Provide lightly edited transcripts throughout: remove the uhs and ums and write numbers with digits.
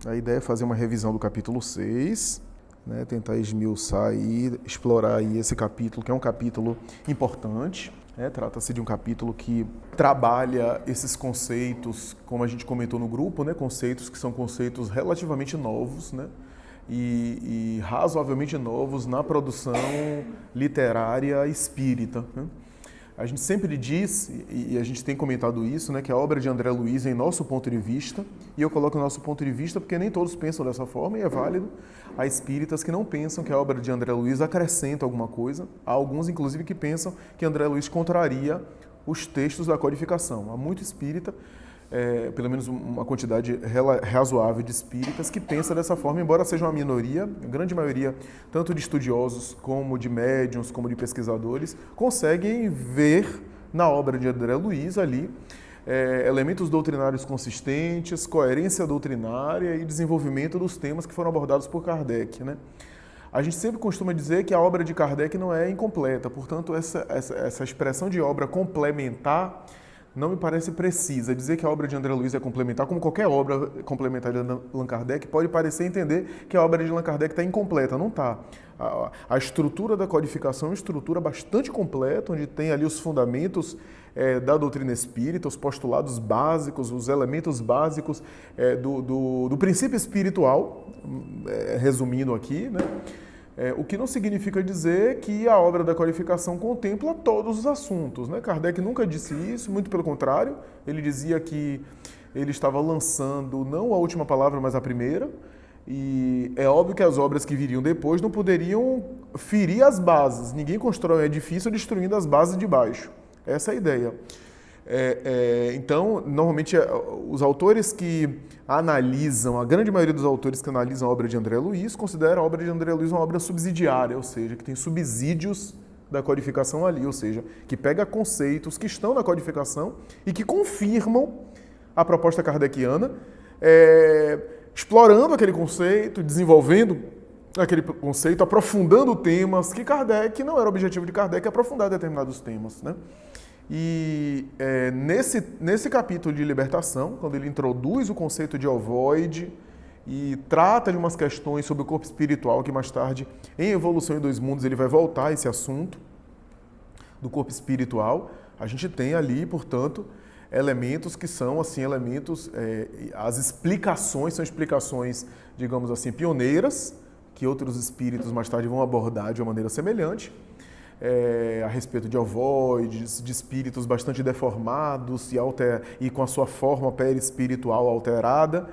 A ideia é fazer uma revisão do capítulo 6, né, tentar esmiuçar e explorar aí esse capítulo, que é um capítulo importante. Trata-se de um capítulo que trabalha esses conceitos, como a gente comentou no grupo, né, conceitos que são conceitos relativamente novos, né, e razoavelmente novos na produção literária espírita, né? A gente sempre diz, e a gente tem comentado isso, né, que a obra de André Luiz é em nosso ponto de vista, e eu coloco o nosso ponto de vista porque nem todos pensam dessa forma, e é válido. Há espíritas que não pensam que a obra de André Luiz acrescenta alguma coisa, há alguns, inclusive, que pensam que André Luiz contraria os textos da codificação. Há muito espírita, pelo menos uma quantidade razoável de espíritas que pensa dessa forma, embora seja uma minoria, a grande maioria, tanto de estudiosos como de médiuns, como de pesquisadores, conseguem ver na obra de André Luiz ali elementos doutrinários consistentes, coerência doutrinária e desenvolvimento dos temas que foram abordados por Kardec, né? A gente sempre costuma dizer que a obra de Kardec não é incompleta, portanto, essa expressão de obra complementar não me parece precisa. Dizer que a obra de André Luiz é complementar, como qualquer obra complementar de Allan Kardec, pode parecer entender que a obra de Allan Kardec está incompleta. Não está. A estrutura da codificação é uma estrutura bastante completa, onde tem ali os fundamentos da doutrina espírita, os postulados básicos, os elementos básicos do princípio espiritual, resumindo aqui, né? O que não significa dizer que a obra da codificação contempla todos os assuntos, né? Kardec nunca disse isso, muito pelo contrário, ele dizia que ele estava lançando não a última palavra, mas a primeira, e é óbvio que as obras que viriam depois não poderiam ferir as bases. Ninguém constrói um edifício destruindo as bases de baixo. Essa é a ideia. Então, normalmente, os autores que analisam, a grande maioria dos autores que analisam a obra de André Luiz, considera a obra de André Luiz uma obra subsidiária, ou seja, que tem subsídios da codificação ali, ou seja, que pega conceitos que estão na codificação e que confirmam a proposta kardeciana, explorando aquele conceito, desenvolvendo aquele conceito, aprofundando temas que Kardec, não era o objetivo de Kardec, aprofundar determinados temas, né? E nesse capítulo de libertação, quando ele introduz o conceito de ovoide e trata de umas questões sobre o corpo espiritual, que mais tarde, em Evolução em Dois Mundos, ele vai voltar a esse assunto do corpo espiritual, a gente tem ali, portanto, elementos que são, assim, elementos, as explicações são explicações, digamos assim, pioneiras, que outros espíritos mais tarde vão abordar de uma maneira semelhante, a respeito de ovoides, de espíritos bastante deformados e com a sua forma perispiritual alterada,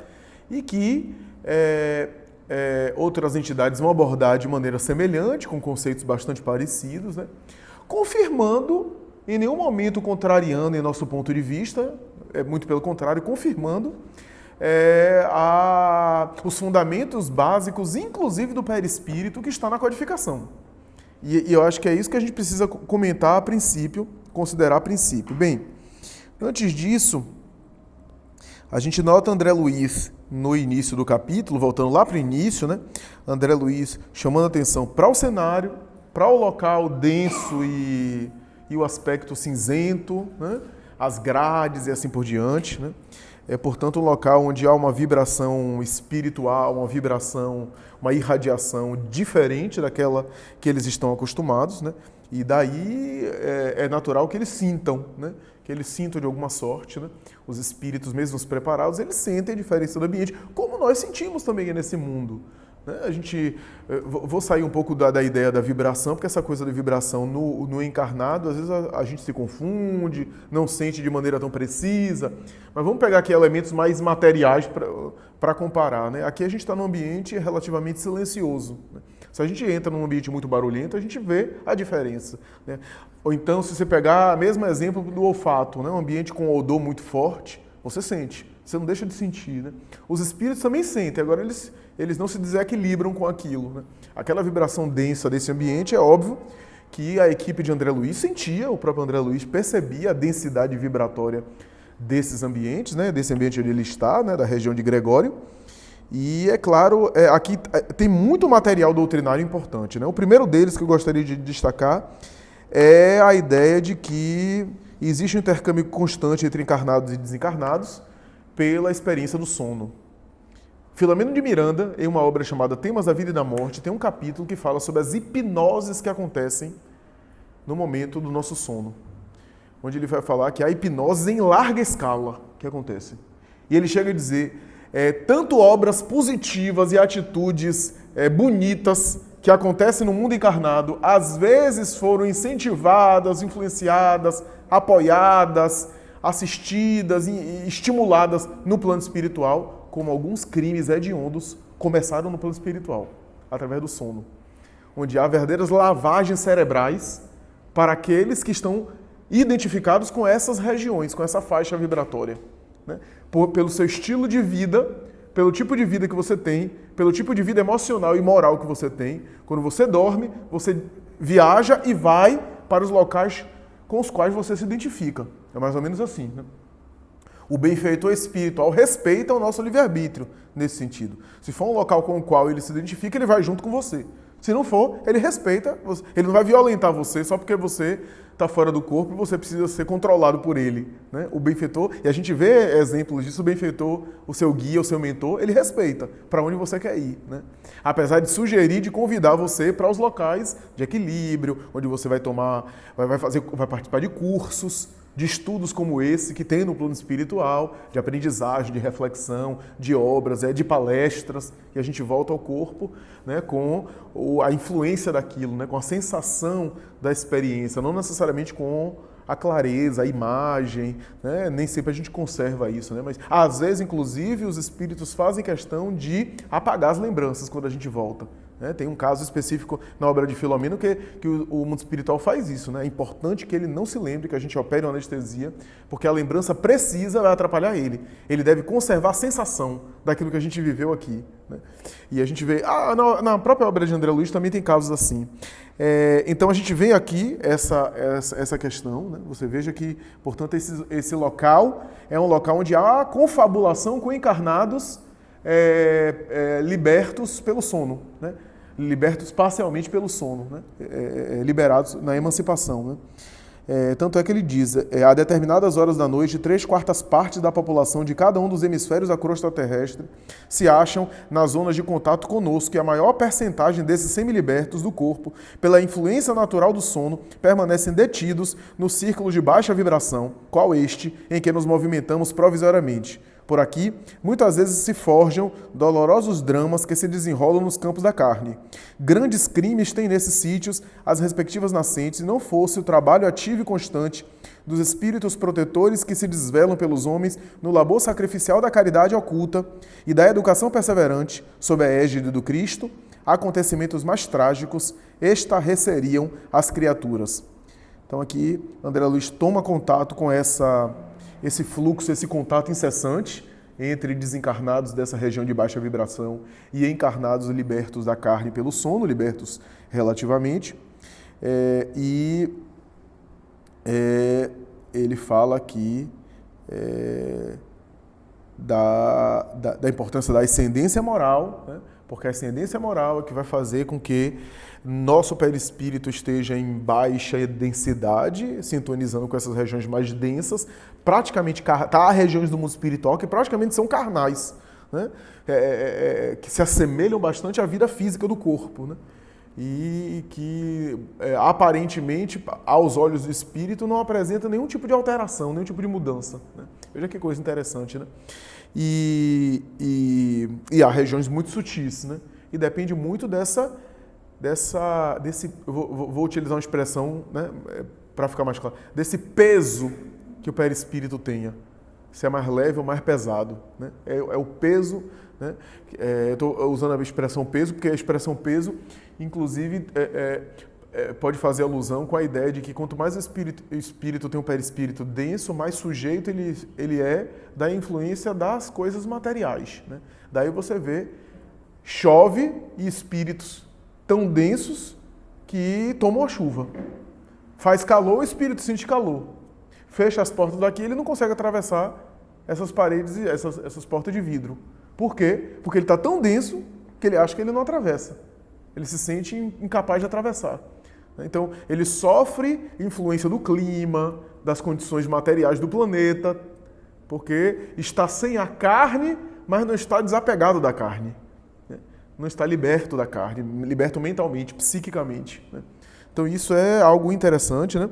e que outras entidades vão abordar de maneira semelhante, com conceitos bastante parecidos, né? Confirmando, em nenhum momento contrariando em nosso ponto de vista, muito pelo contrário, confirmando os fundamentos básicos, inclusive do perispírito, que está na codificação. E eu acho que é isso que a gente precisa comentar a princípio, considerar a princípio. Bem, antes disso, a gente nota André Luiz no início do capítulo, voltando lá para o início, né? André Luiz chamando atenção para o cenário, para o local denso e o aspecto cinzento, né? As grades e assim por diante, né? É, portanto, um local onde há uma vibração espiritual, uma vibração, uma irradiação diferente daquela que eles estão acostumados, né? E daí é natural que eles sintam, né? Que eles sintam de alguma sorte, né? Os espíritos, mesmo os preparados, eles sentem a diferença do ambiente, como nós sentimos também nesse mundo. Vou sair um pouco da ideia da vibração, porque essa coisa de vibração no encarnado, às vezes a gente se confunde, não sente de maneira tão precisa, mas vamos pegar aqui elementos mais materiais para comparar, né? Aqui a gente está num ambiente relativamente silencioso, né? Se a gente entra num ambiente muito barulhento, a gente vê a diferença, né? Ou então, se você pegar o mesmo exemplo do olfato, né? Um ambiente com odor muito forte, você sente, você não deixa de sentir, né? Os espíritos também sentem, agora eles não se desequilibram com aquilo, né? Aquela vibração densa desse ambiente, é óbvio que a equipe de André Luiz sentia, o próprio André Luiz percebia a densidade vibratória desses ambientes, né? Desse ambiente onde ele está, né? Da região de Gregório. E, é claro, aqui tem muito material doutrinário importante, né? O primeiro deles que eu gostaria de destacar é a ideia de que existe um intercâmbio constante entre encarnados e desencarnados pela experiência do sono. Filomeno de Miranda, em uma obra chamada Temas da Vida e da Morte, tem um capítulo que fala sobre as hipnoses que acontecem no momento do nosso sono. Onde ele vai falar que há hipnoses em larga escala que acontecem. E ele chega a dizer, tanto obras positivas e atitudes bonitas que acontecem no mundo encarnado, às vezes foram incentivadas, influenciadas, apoiadas, assistidas e estimuladas no plano espiritual, como alguns crimes hediondos começaram no plano espiritual, através do sono, onde há verdadeiras lavagens cerebrais para aqueles que estão identificados com essas regiões, com essa faixa vibratória, né? Pelo seu estilo de vida, pelo tipo de vida que você tem, pelo tipo de vida emocional e moral que você tem. Quando você dorme, você viaja e vai para os locais com os quais você se identifica. É mais ou menos assim, né? O benfeitor espiritual respeita o nosso livre-arbítrio nesse sentido. Se for um local com o qual ele se identifica, ele vai junto com você. Se não for, ele respeita, ele não vai violentar você só porque você está fora do corpo e você precisa ser controlado por ele, né? O benfeitor, e a gente vê exemplos disso, o benfeitor, o seu guia, o seu mentor, ele respeita para onde você quer ir, né? Apesar de sugerir, de convidar você para os locais de equilíbrio, onde você vai vai participar de cursos, de estudos como esse que tem no plano espiritual, de aprendizagem, de reflexão, de obras, de palestras, e a gente volta ao corpo, né, com a influência daquilo, né, com a sensação da experiência, não necessariamente com a clareza, a imagem, né, nem sempre a gente conserva isso, né, mas às vezes, inclusive, os espíritos fazem questão de apagar as lembranças quando a gente volta. Tem um caso específico na obra de Filomeno que o mundo espiritual faz isso, né? É importante que ele não se lembre, que a gente opere uma anestesia, porque a lembrança precisa vai atrapalhar ele. Ele deve conservar a sensação daquilo que a gente viveu aqui, né? E a gente vê... na própria obra de André Luiz também tem casos assim. Então a gente vê aqui essa questão, né? Você veja que, portanto, esse local é um local onde há confabulação com encarnados libertos pelo sono, né? Libertos parcialmente pelo sono, né? Liberados na emancipação, né? Tanto é que ele diz, a determinadas horas da noite, 3/4 partes da população de cada um dos hemisférios da crosta terrestre se acham nas zonas de contato conosco, e a maior percentagem desses semilibertos do corpo, pela influência natural do sono, permanecem detidos no círculo de baixa vibração, qual este em que nos movimentamos provisoriamente. Por aqui, muitas vezes se forjam dolorosos dramas que se desenrolam nos campos da carne. Grandes crimes têm nesses sítios as respectivas nascentes, e não fosse o trabalho ativo e constante dos espíritos protetores que se desvelam pelos homens no labor sacrificial da caridade oculta e da educação perseverante, sob a égide do Cristo, acontecimentos mais trágicos estarreceriam as criaturas. Então aqui, André Luiz toma contato com esse fluxo, esse contato incessante entre desencarnados dessa região de baixa vibração e encarnados libertos da carne pelo sono, libertos relativamente. Ele fala aqui da importância da ascendência moral, né? Porque a ascendência moral é que vai fazer com que nosso perispírito esteja em baixa densidade, sintonizando com essas regiões mais densas. Praticamente, há regiões do mundo espiritual que praticamente são carnais, né? Que se assemelham bastante à vida física do corpo, né? E que aparentemente, aos olhos do espírito, não apresenta nenhum tipo de alteração, nenhum tipo de mudança, né? Veja que coisa interessante, né? E há regiões muito sutis, né? E depende muito desse vou utilizar uma expressão, né, para ficar mais claro, desse peso que o perispírito tenha. Se é mais leve ou mais pesado, né? É o peso, né? Estou usando a expressão peso, porque a expressão peso, inclusive, pode fazer alusão com a ideia de que quanto mais o espírito tem um perispírito denso, mais sujeito ele é da influência das coisas materiais, né? Daí você vê, chove e espíritos tão densos que tomam a chuva. Faz calor, o espírito sente calor. Fecha as portas daqui, ele não consegue atravessar essas paredes e essas portas de vidro. Por quê? Porque ele está tão denso que ele acha que ele não atravessa. Ele se sente incapaz de atravessar. Então, ele sofre influência do clima, das condições materiais do planeta, porque está sem a carne mas não está desapegado da carne. Né? Não está liberto da carne, liberto mentalmente, psiquicamente. Né? Então isso é algo interessante, né?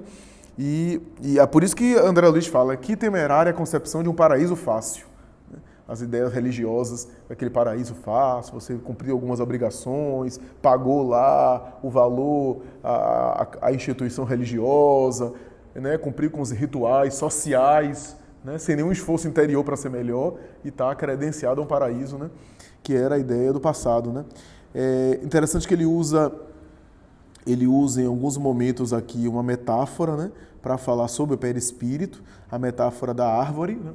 E é por isso que André Luiz fala que temerária é a concepção de um paraíso fácil. Né? As ideias religiosas daquele paraíso fácil, você cumpriu algumas obrigações, pagou lá o valor, a instituição religiosa, né? Cumpriu com os rituais sociais, né? Sem nenhum esforço interior para ser melhor, e está credenciado a um paraíso, né? Que era a ideia do passado. Né? É interessante que ele usa em alguns momentos aqui uma metáfora, né, para falar sobre o perispírito, a metáfora da árvore. Né?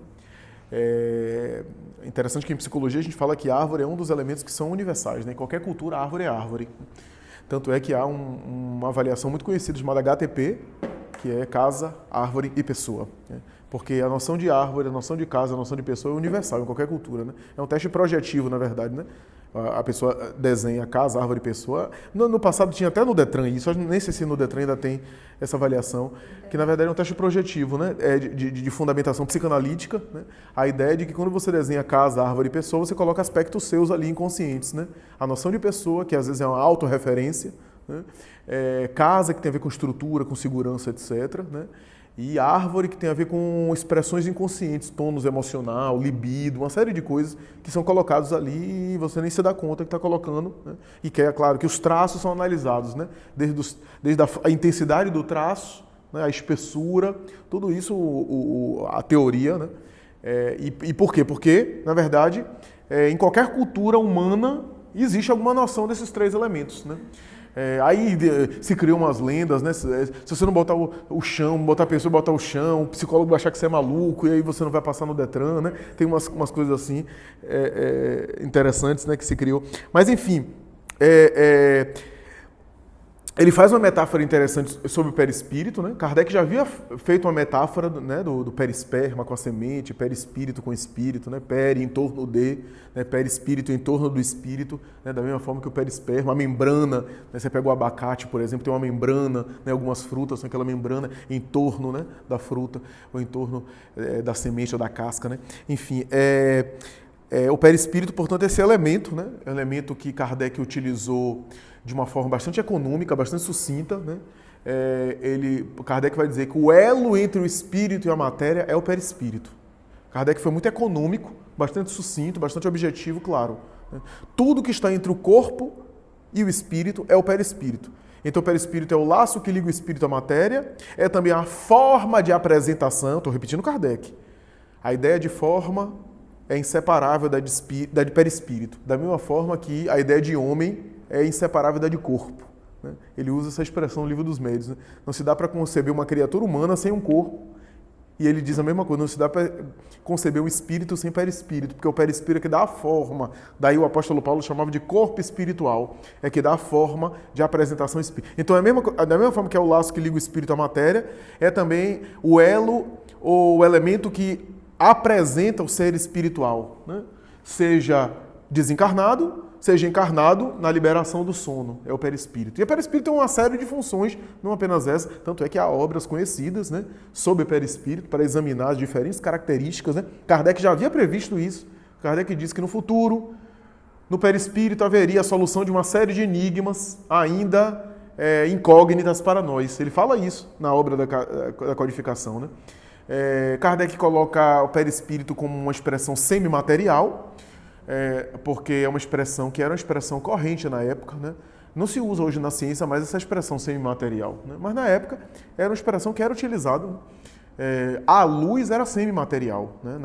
É interessante que em psicologia a gente fala que a árvore é um dos elementos que são universais. Né? Em qualquer cultura, a árvore é árvore. Tanto é que há uma avaliação muito conhecida chamada HTP, que é casa, árvore e pessoa. Né? Porque a noção de árvore, a noção de casa, a noção de pessoa é universal em qualquer cultura. Né? É um teste projetivo, na verdade. Né? A pessoa desenha casa, árvore e pessoa. No passado tinha até no Detran isso, nem sei se no Detran ainda tem essa avaliação, que na verdade é um teste projetivo, né? De fundamentação psicanalítica. Né? A ideia de que quando você desenha casa, árvore e pessoa, você coloca aspectos seus ali inconscientes. Né? A noção de pessoa, que às vezes é uma autorreferência, né? Casa, que tem a ver com estrutura, com segurança, etc. Né? E árvore, que tem a ver com expressões inconscientes, tônus emocional, libido, uma série de coisas que são colocados ali e você nem se dá conta que está colocando. Né? E que é claro que os traços são analisados, né? Desde a intensidade do traço, né? A espessura, tudo isso, a teoria. Né? E por quê? Porque, na verdade, em qualquer cultura humana existe alguma noção desses três elementos. Né? Aí se criam umas lendas, né? Se você não botar o chão, botar a pessoa botar o chão, o psicólogo vai achar que você é maluco e aí você não vai passar no Detran, né? Tem umas coisas assim interessantes, né, que se criou. Mas enfim, ele faz uma metáfora interessante sobre o perispírito. Né? Kardec já havia feito uma metáfora, né, do perisperma com a semente, perispírito com espírito, né? Peri em torno de, né? Perispírito em torno do espírito, né? Da mesma forma que o perisperma, a membrana, né? Você pega o abacate, por exemplo, tem uma membrana, né? Algumas frutas tem aquela membrana em torno, né, da fruta, ou em torno da semente ou da casca. Né? Enfim, o perispírito, portanto, é esse elemento, né? Elemento que Kardec utilizou de uma forma bastante econômica, bastante sucinta. Né? Kardec vai dizer que o elo entre o espírito e a matéria é o perispírito. Kardec foi muito econômico, bastante sucinto, bastante objetivo, claro. Né? Tudo que está entre o corpo e o espírito é o perispírito. Então o perispírito é o laço que liga o espírito à matéria, é também a forma de apresentação, estou repetindo Kardec. A ideia de forma é inseparável da de perispírito, da mesma forma que a ideia de homem é inseparável da de corpo. Né? Ele usa essa expressão no Livro dos Médiuns. Né? Não se dá para conceber uma criatura humana sem um corpo. E ele diz a mesma coisa, não se dá para conceber um espírito sem perispírito, porque o perispírito é que dá a forma. Daí o apóstolo Paulo chamava de corpo espiritual, é que dá a forma de apresentação espírita. Então, da mesma forma que é o laço que liga o espírito à matéria, é também o elo, ou o elemento que apresenta o ser espiritual. Né? Seja desencarnado, seja encarnado na liberação do sono, é o perispírito. E o perispírito tem uma série de funções, não apenas essa, tanto é que há obras conhecidas, né, sobre o perispírito para examinar as diferentes características. Né? Kardec já havia previsto isso. Kardec diz que no futuro, no perispírito haveria a solução de uma série de enigmas ainda incógnitas para nós. Ele fala isso na obra da codificação. Né? Kardec coloca o perispírito como uma expressão semimaterial, porque é uma expressão que era uma expressão corrente na época. Né? Não se usa hoje na ciência mais essa expressão semimaterial, né? Mas na época era uma expressão que era utilizada. A luz era semimaterial, né?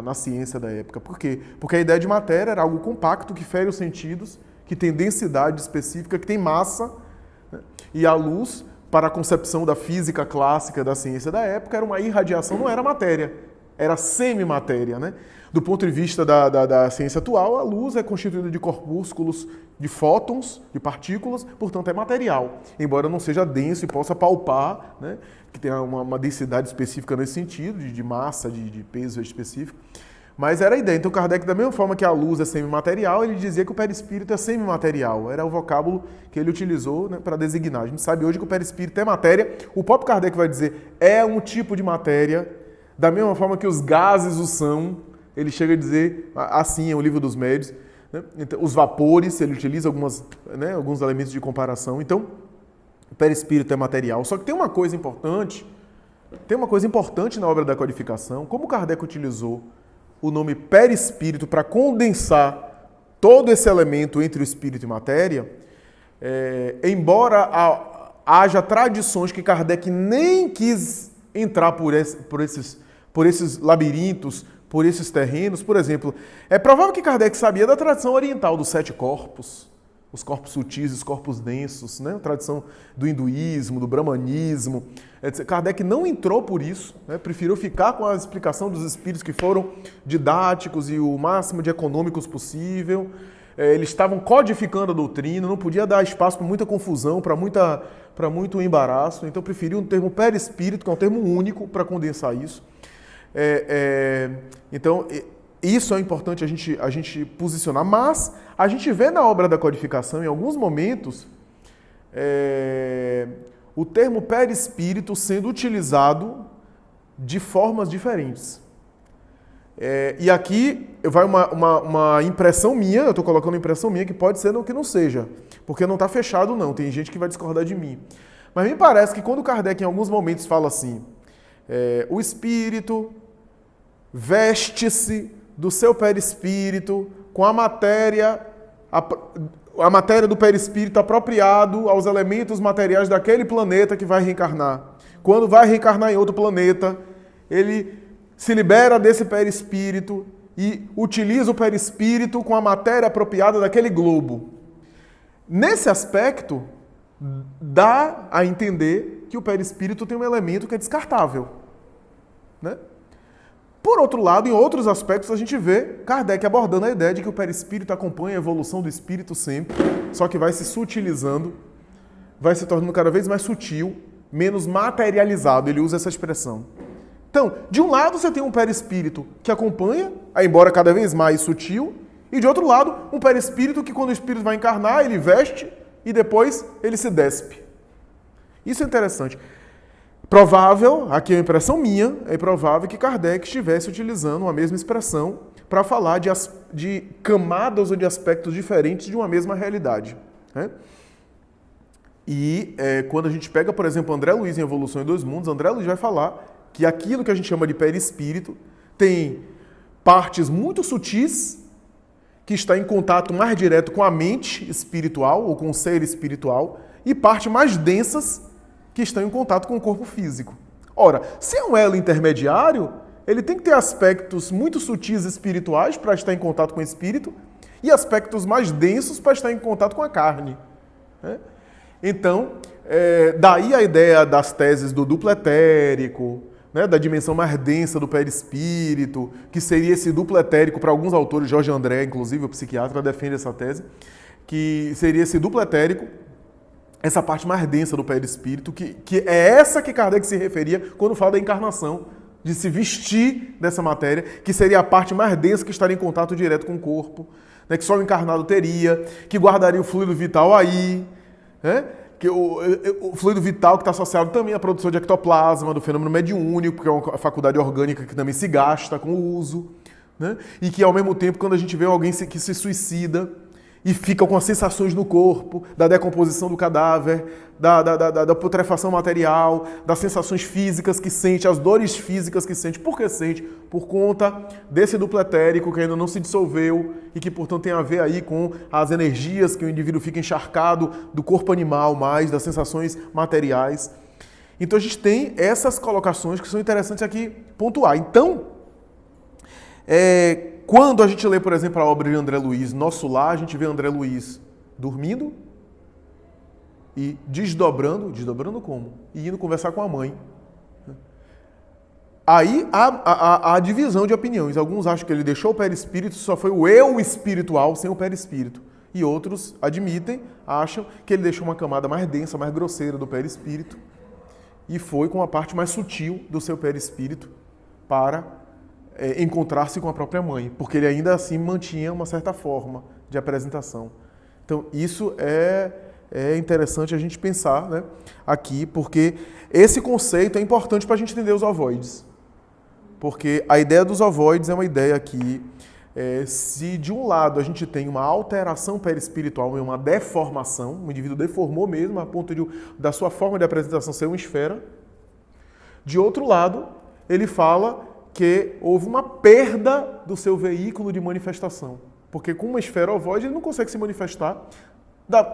na ciência da época. Por quê? Porque a ideia de matéria era algo compacto, que fere os sentidos, que tem densidade específica, que tem massa. Né? E a luz, para a concepção da física clássica da ciência da época, era uma irradiação, não era matéria, era semimatéria. Né? Do ponto de vista da ciência atual, a luz é constituída de corpúsculos, de fótons, de partículas, portanto é material, embora não seja denso e possa palpar, né? Que tenha uma densidade específica nesse sentido, de massa, de peso específico. Mas era a ideia. Então Kardec, da mesma forma que a luz é semimaterial, ele dizia que o perispírito é semimaterial. Era o vocábulo que ele utilizou, né, para designar. A gente sabe hoje que o perispírito é matéria. O próprio Kardec vai dizer, é um tipo de matéria, da mesma forma que os gases o são, Ele chega a dizer, assim é o livro dos médios, né? Então, os vapores, ele utiliza alguns elementos de comparação. Então, o perispírito é material. Só que tem uma coisa importante na obra da codificação, como Kardec utilizou o nome perispírito para condensar todo esse elemento entre o espírito e matéria, embora haja tradições que Kardec nem quis entrar por esses labirintos, por esses terrenos. Por exemplo, é provável que Kardec sabia da tradição oriental dos 7 corpos, os corpos sutis, os corpos densos, né? A tradição do hinduísmo, do brahmanismo. Kardec não entrou por isso, né? Preferiu ficar com a explicação dos espíritos que foram didáticos e o máximo de econômicos possível. Eles estavam codificando a doutrina, não podia dar espaço para muita confusão, para muito embaraço. Então preferiu um termo perispírito, que é um termo único para condensar isso. Então, isso é importante a gente posicionar, mas a gente vê na obra da codificação, em alguns momentos, o termo perispírito sendo utilizado de formas diferentes. E aqui vai uma impressão minha, eu estou colocando uma impressão minha, que pode ser que não seja, porque não está fechado não, tem gente que vai discordar de mim. Mas me parece que quando Kardec em alguns momentos fala assim, o espírito veste-se do seu perispírito com a matéria do perispírito apropriado aos elementos materiais daquele planeta que vai reencarnar. Quando vai reencarnar em outro planeta, ele se libera desse perispírito e utiliza o perispírito com a matéria apropriada daquele globo. Nesse aspecto, dá a entender que o perispírito tem um elemento que é descartável, né? Por outro lado, em outros aspectos, a gente vê Kardec abordando a ideia de que o perispírito acompanha a evolução do espírito sempre, só que vai se sutilizando, vai se tornando cada vez mais sutil, menos materializado. Ele usa essa expressão. Então, de um lado você tem um perispírito que acompanha, embora cada vez mais sutil, e de outro lado, um perispírito que quando o espírito vai encarnar, ele veste e depois ele se despe. Isso é interessante. Provável, aqui é uma impressão minha, é provável que Kardec estivesse utilizando a mesma expressão para falar de camadas ou de aspectos diferentes de uma mesma realidade, né? E quando a gente pega, por exemplo, André Luiz em Evolução em Dois Mundos, André Luiz vai falar que aquilo que a gente chama de perispírito tem partes muito sutis, que está em contato mais direto com a mente espiritual ou com o ser espiritual, e partes mais densas, que estão em contato com o corpo físico. Ora, se é um elo intermediário, ele tem que ter aspectos muito sutis espirituais para estar em contato com o espírito e aspectos mais densos para estar em contato com a carne, né? Então, daí a ideia das teses do duplo etérico, né, da dimensão mais densa do perispírito, que seria esse duplo etérico, para alguns autores, Jorge André, inclusive, o psiquiatra, defende essa tese, que seria esse duplo etérico, essa parte mais densa do perispírito, que é essa que Kardec se referia quando fala da encarnação, de se vestir dessa matéria, que seria a parte mais densa que estaria em contato direto com o corpo, né, que só o encarnado teria, que guardaria o fluido vital aí, né, que o fluido vital que está associado também à produção de ectoplasma, do fenômeno mediúnico, que é uma faculdade orgânica que também se gasta com o uso, né, e que ao mesmo tempo, quando a gente vê alguém que se suicida, e fica com as sensações no corpo, da decomposição do cadáver, da putrefação material, das sensações físicas que sente, as dores físicas que sente. Por que sente? Por conta desse duplo etérico que ainda não se dissolveu e que, portanto, tem a ver aí com as energias que o indivíduo fica encharcado do corpo animal mais, das sensações materiais. Então, a gente tem essas colocações que são interessantes aqui pontuar. Então, quando a gente lê, por exemplo, a obra de André Luiz, Nosso Lar, a gente vê André Luiz dormindo e desdobrando como? E indo conversar com a mãe. Aí há a divisão de opiniões. Alguns acham que ele deixou o perispírito, só foi o eu espiritual sem o perispírito. E outros acham que ele deixou uma camada mais densa, mais grosseira do perispírito e foi com a parte mais sutil do seu perispírito para encontrar-se com a própria mãe, porque ele ainda assim mantinha uma certa forma de apresentação. Então, isso é interessante a gente pensar, né, aqui, porque esse conceito é importante para a gente entender os ovoides. Porque a ideia dos ovoides é uma ideia que, se de um lado a gente tem uma alteração perispiritual e uma deformação, o indivíduo deformou mesmo a ponto da sua forma de apresentação ser uma esfera, de outro lado, ele fala que houve uma perda do seu veículo de manifestação. Porque com uma esfera ovoide ele não consegue se manifestar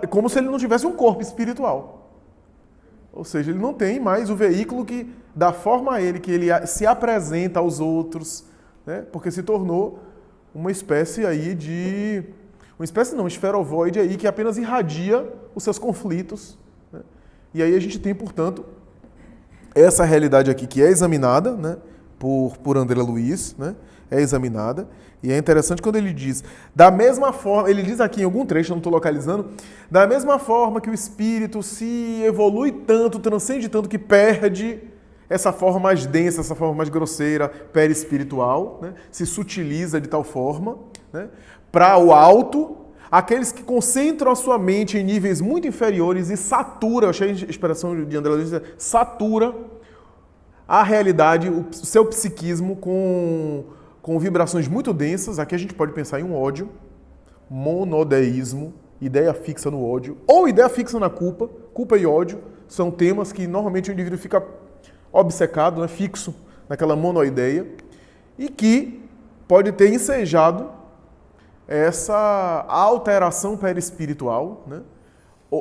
como se ele não tivesse um corpo espiritual. Ou seja, ele não tem mais o veículo que dá forma a ele, que ele se apresenta aos outros, né? Porque se tornou uma espécie aí de... uma esfera ovoide aí que apenas irradia os seus conflitos, né? E aí a gente tem, portanto, essa realidade aqui que é examinada, né, por André Luiz, né, é examinada, e é interessante quando ele diz, da mesma forma, ele diz aqui em algum trecho, não estou localizando, da mesma forma que o espírito se evolui tanto, transcende tanto, que perde essa forma mais densa, essa forma mais grosseira, perispiritual, né, se sutiliza de tal forma, né, para o alto, aqueles que concentram a sua mente em níveis muito inferiores e satura, eu achei a expressão de André Luiz, satura a realidade, o seu psiquismo com vibrações muito densas. Aqui a gente pode pensar em um ódio, monodeísmo, ideia fixa no ódio, ou ideia fixa na culpa. Culpa e ódio são temas que normalmente o indivíduo fica obcecado, né, fixo naquela monoideia, e que pode ter ensejado essa alteração perispiritual, né,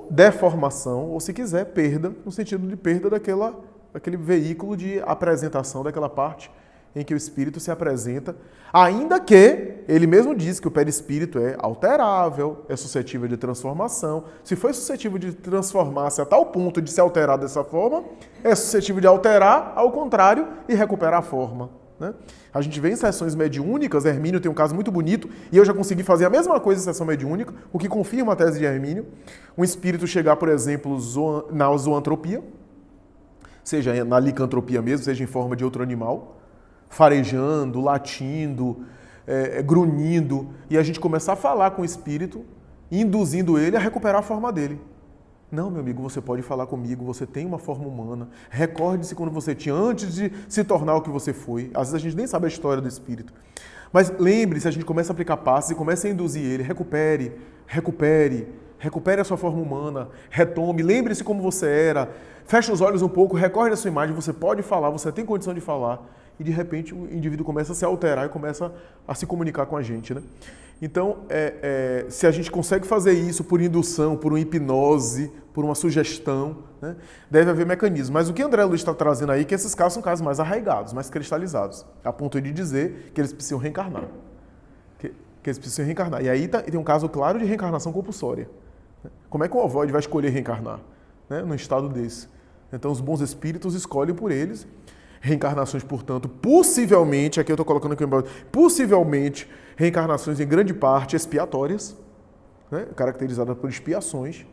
deformação, ou se quiser, perda, no sentido de perda daquele veículo de apresentação, daquela parte em que o espírito se apresenta, ainda que ele mesmo diz que o perispírito é alterável, é suscetível de transformação. Se foi suscetível de transformar-se a tal ponto de se alterar dessa forma, é suscetível de alterar ao contrário e recuperar a forma, né? A gente vê em sessões mediúnicas, Hermínio tem um caso muito bonito, e eu já consegui fazer a mesma coisa em sessão mediúnica, o que confirma a tese de Hermínio. Um espírito chegar, por exemplo, na zoantropia, seja na licantropia mesmo, seja em forma de outro animal, farejando, latindo, grunhindo, e a gente começar a falar com o espírito, induzindo ele a recuperar a forma dele. Não, meu amigo, você pode falar comigo, você tem uma forma humana. Recorde-se quando você tinha, antes de se tornar o que você foi. Às vezes a gente nem sabe a história do espírito. Mas lembre-se, a gente começa a aplicar passos e começa a induzir ele. Recupere a sua forma humana, retome, lembre-se como você era, feche os olhos um pouco, recorde a sua imagem, você pode falar, você tem condição de falar. E de repente o indivíduo começa a se alterar e começa a se comunicar com a gente, né? Então, se a gente consegue fazer isso por indução, por uma hipnose, por uma sugestão, né, deve haver mecanismos. Mas o que André Luiz está trazendo aí é que esses casos são casos mais arraigados, mais cristalizados, a ponto de dizer que eles precisam reencarnar. Que eles precisam reencarnar. E aí tem um caso claro de reencarnação compulsória. Como é que o ovoide vai escolher reencarnar, né, num estado desse? Então, os bons espíritos escolhem por eles. Reencarnações, portanto, possivelmente, aqui eu estou colocando aqui, possivelmente, reencarnações em grande parte expiatórias, né, caracterizadas por expiações,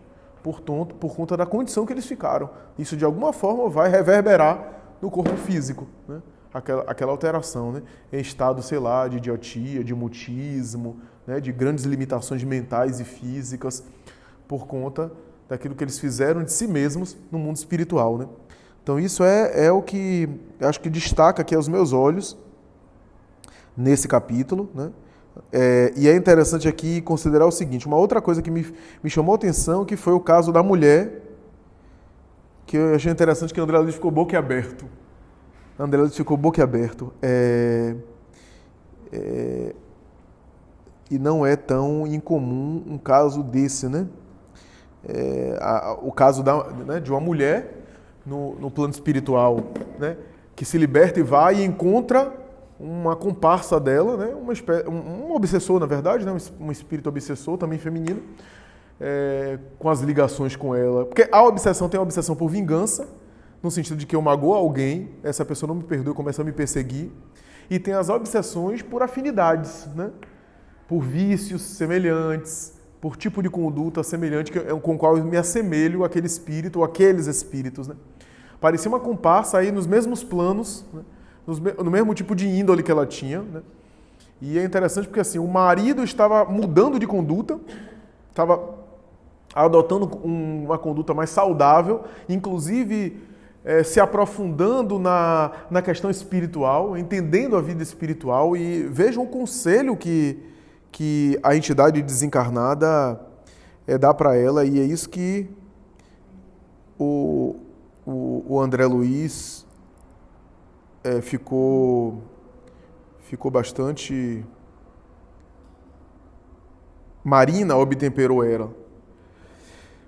portanto, por conta da condição que eles ficaram. Isso, de alguma forma, vai reverberar no corpo físico, né, aquela alteração, né, em estado, sei lá, de idiotia, de mutismo, né, de grandes limitações mentais e físicas, por conta daquilo que eles fizeram de si mesmos no mundo espiritual, né? Então isso é o que acho que destaca aqui aos meus olhos nesse capítulo, né? E é interessante aqui considerar o seguinte, uma outra coisa que me chamou a atenção, que foi o caso da mulher, que eu achei interessante, que André Luiz ficou boquiaberto. André Luiz ficou boquiaberto. E não é tão incomum um caso desse, né? O caso de uma mulher no plano espiritual, né, que se liberta e vai e encontra uma comparsa dela, né, um obsessor, na verdade, né, um espírito obsessor, também feminino, com as ligações com ela. Porque a obsessão tem a obsessão por vingança, no sentido de que eu magoo alguém, essa pessoa não me perdoa, começa a me perseguir. E tem as obsessões por afinidades, né, por vícios semelhantes, por tipo de conduta semelhante com o qual eu me assemelho àquele espírito ou àqueles espíritos, né? Parecia uma comparsa aí nos mesmos planos, né? No mesmo tipo de índole que ela tinha, né? E é interessante porque assim, o marido estava mudando de conduta, estava adotando uma conduta mais saudável, inclusive se aprofundando na questão espiritual, entendendo a vida espiritual, e vejam o conselho que a entidade desencarnada dá para ela, e é isso que o André Luiz ficou bastante... Marina obtemperou ela.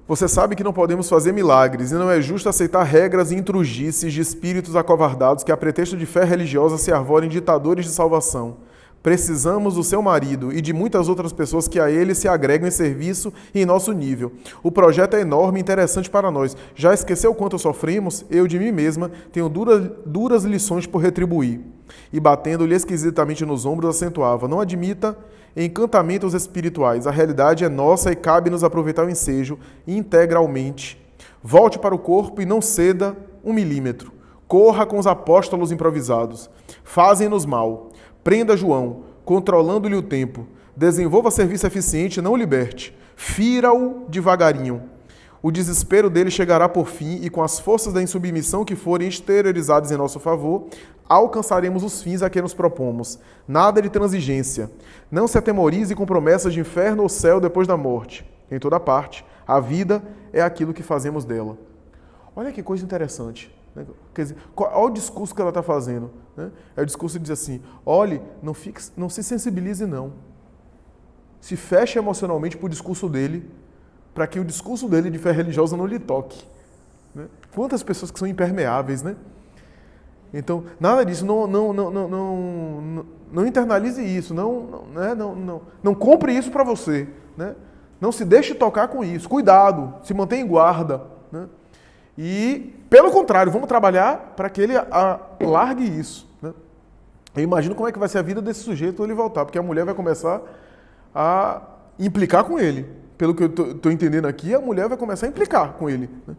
Você sabe que não podemos fazer milagres e não é justo aceitar regras e intrugices de espíritos acovardados que, a pretexto de fé religiosa, se arvorem ditadores de salvação. Precisamos do seu marido e de muitas outras pessoas que a ele se agregam em serviço e em nosso nível. O projeto é enorme e interessante para nós. Já esqueceu quanto sofremos? Eu, de mim mesma, tenho duras lições por retribuir. E batendo-lhe esquisitamente nos ombros, acentuava: não admita encantamentos espirituais. A realidade é nossa e cabe-nos aproveitar o ensejo integralmente. Volte para o corpo e não ceda 1 milímetro. Corra com os apóstolos improvisados. Fazem-nos mal. Prenda João, controlando-lhe o tempo. Desenvolva serviço eficiente e não o liberte. Fira-o devagarinho. O desespero dele chegará por fim e, com as forças da insubmissão que forem exteriorizadas em nosso favor, alcançaremos os fins a que nos propomos. Nada de transigência. Não se atemorize com promessas de inferno ou céu depois da morte. Em toda parte, a vida é aquilo que fazemos dela. Olha que coisa interessante. Quer dizer, olha o discurso que ela está fazendo. Né? É o discurso que diz assim: olhe, não se sensibilize não. Se feche emocionalmente para o discurso dele, para que o discurso dele de fé religiosa não lhe toque. Né? Quantas pessoas que são impermeáveis, né? Então, nada disso, não internalize isso, não compre isso para você. Né? Não se deixe tocar com isso. Cuidado, se mantenha em guarda. Né? E, pelo contrário, vamos trabalhar para que ele largue isso. Né? Eu imagino como é que vai ser a vida desse sujeito quando ele voltar, porque a mulher vai começar a implicar com ele. Pelo que eu estou entendendo aqui, a mulher vai começar a implicar com ele. Né?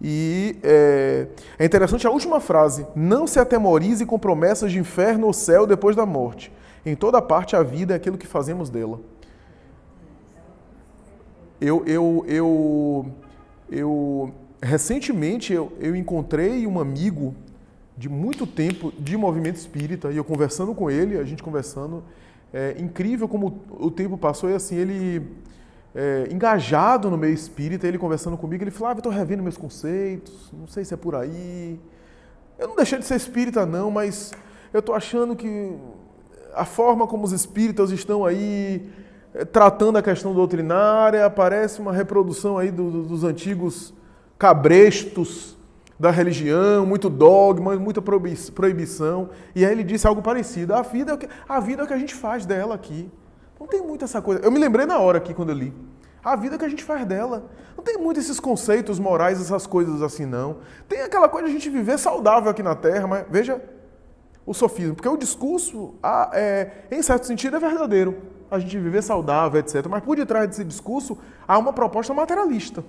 E é interessante a última frase: não se atemorize com promessas de inferno ou céu depois da morte. Em toda parte a vida é aquilo que fazemos dela. Recentemente eu encontrei um amigo de muito tempo de movimento espírita, e eu conversando com ele, a gente conversando, incrível como o tempo passou, e assim, ele engajado no meio espírita, ele conversando comigo, ele falava: eu estou revendo meus conceitos, não sei se é por aí. Eu não deixei de ser espírita não, mas eu estou achando que a forma como os espíritas estão aí tratando a questão doutrinária parece uma reprodução aí dos antigos cabrestos da religião, muito dogma, muita proibição. E aí ele disse algo parecido: a vida é o que a gente faz dela aqui. Não tem muito essa coisa. Eu me lembrei na hora aqui quando eu li. A vida é o que a gente faz dela. Não tem muito esses conceitos morais, essas coisas assim, não. Tem aquela coisa de a gente viver saudável aqui na Terra, mas veja o sofismo. Porque o discurso, em certo sentido, é verdadeiro. A gente viver saudável, etc. Mas por detrás desse discurso há uma proposta materialista.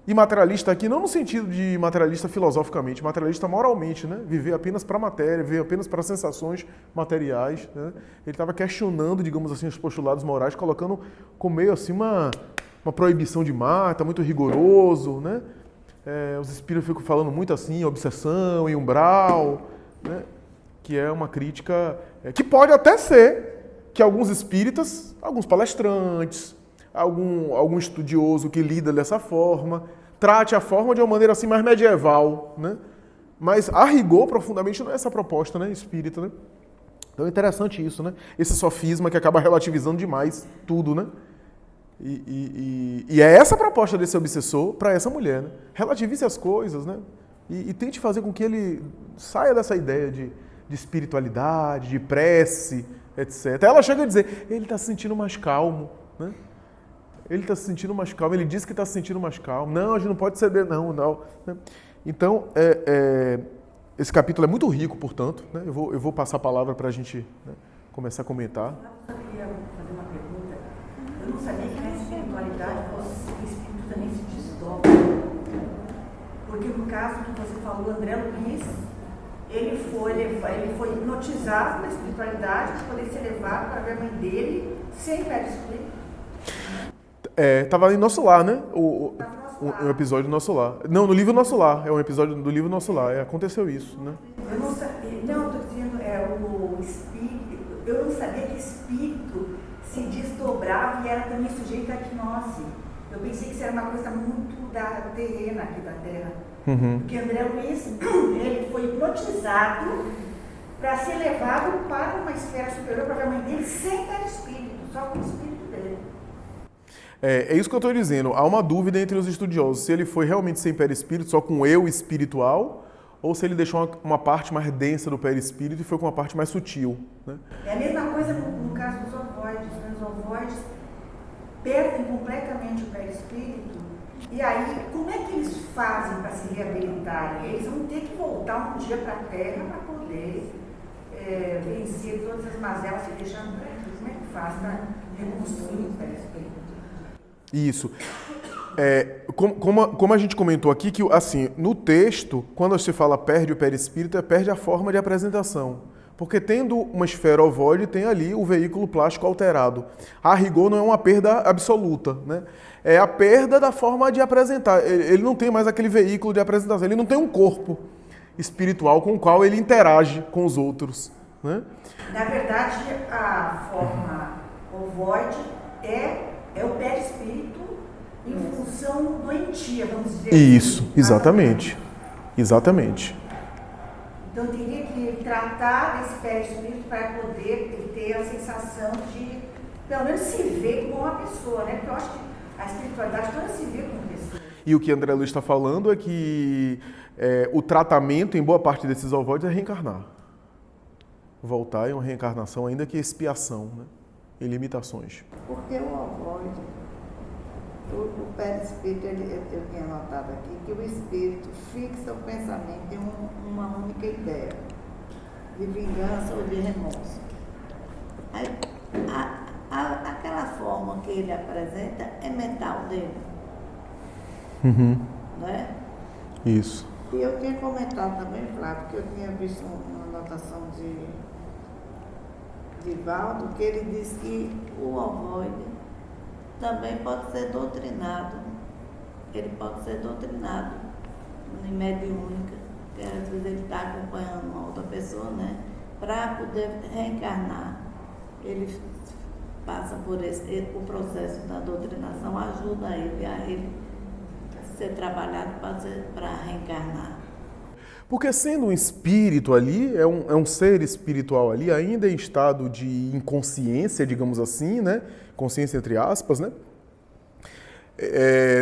E materialista aqui não no sentido de materialista filosoficamente, materialista moralmente, né? Viver apenas para a matéria, viver apenas para sensações materiais. Né? Ele estava questionando, digamos assim, os postulados morais, colocando como meio assim uma proibição de mar, está muito rigoroso. Né? Os espíritos ficam falando muito assim, obsessão e umbral, né? Que é uma crítica que pode até ser que alguns espíritas, alguns palestrantes, algum estudioso que lida dessa forma, trate a forma de uma maneira assim mais medieval, né? Mas a rigor, profundamente, não é essa a proposta, né, espírita, né? Então é interessante isso, né? Esse sofisma que acaba relativizando demais tudo, né? E é essa a proposta desse obsessor para essa mulher, né? Relativize as coisas, né? E tente fazer com que ele saia dessa ideia de espiritualidade, de prece, etc. Ela chega a dizer: ele está se sentindo mais calmo, né? Ele está se sentindo mais calmo, ele diz que está se sentindo mais calmo. Não, a gente não pode ceder, não. Então, esse capítulo é muito rico, portanto. Né? Eu vou passar a palavra para a gente, né, começar a comentar. Eu queria fazer uma pergunta. Eu não sabia que na espiritualidade o espírito também se desdobra. Porque no caso que você falou, André Luiz, ele foi hipnotizado na espiritualidade para poder ser levado para ver a mãe dele sem perispírito. Estava em nosso lar, né? Estava no nosso um episódio do Nosso Lar. Não, no livro Nosso Lar. É um episódio do livro Nosso Lar. Aconteceu isso, né? Eu não sabia, não, estou dizendo, o espírito, eu não sabia que espírito se desdobrava e era também sujeito à gnose. Eu pensei que isso era uma coisa muito terrena aqui da Terra. Porque André Luiz, ele foi hipnotizado para ser levado para uma esfera superior, para ver a mãe dele sem perispírito, só com o espírito dele. É isso que eu estou dizendo. Há uma dúvida entre os estudiosos, se ele foi realmente sem perispírito, só com eu espiritual, ou se ele deixou uma parte mais densa do perispírito e foi com uma parte mais sutil. Né? É a mesma coisa no caso dos ovoides. Né? Os ovoides perdem completamente o perispírito. E aí, como é que eles fazem para se reabilitarem? Eles vão ter que voltar um dia para a Terra para poder vencer todas as mazelas que deixaram para eles. Como é que faz para reconstruir o perispírito? Isso. Como a gente comentou aqui, que assim, no texto, quando você fala perde o perispírito, perde a forma de apresentação. Porque tendo uma esfera ovoide, tem ali o veículo plástico alterado. A rigor não é uma perda absoluta, né? É a perda da forma de apresentar. Ele não tem mais aquele veículo de apresentação, ele não tem um corpo espiritual com o qual ele interage com os outros, né? Na verdade, a forma ovoide é o perispírito em função doentia, vamos dizer Isso, assim. exatamente. Exatamente. Então teria que tratar esse perispírito para poder ter a sensação de, pelo menos, se ver como uma pessoa, né? Porque eu acho que a espiritualidade toda se vê como pessoa. E o que André Luiz está falando é que o tratamento em boa parte desses ovoides é reencarnar. Voltar em uma reencarnação, ainda que expiação, né? E limitações. Porque o ovoide, o perispírito, eu tinha notado aqui, que o espírito fixa o pensamento em uma única ideia, de vingança ou de remorso. Aí, aquela forma que ele apresenta é mental dele. Não é? Isso. E eu tinha comentado também, Flávio, que eu tinha visto uma anotação de Valdo, que ele diz que o ovoide também pode ser doutrinado. Ele pode ser doutrinado em mediúnica, que às vezes ele está acompanhando uma outra pessoa, né? Para poder reencarnar. Ele passa por o processo da doutrinação, ajuda ele a ser trabalhado para reencarnar. Porque sendo um espírito ali, é um ser espiritual ali, ainda em estado de inconsciência, digamos assim, né? Consciência entre aspas, né?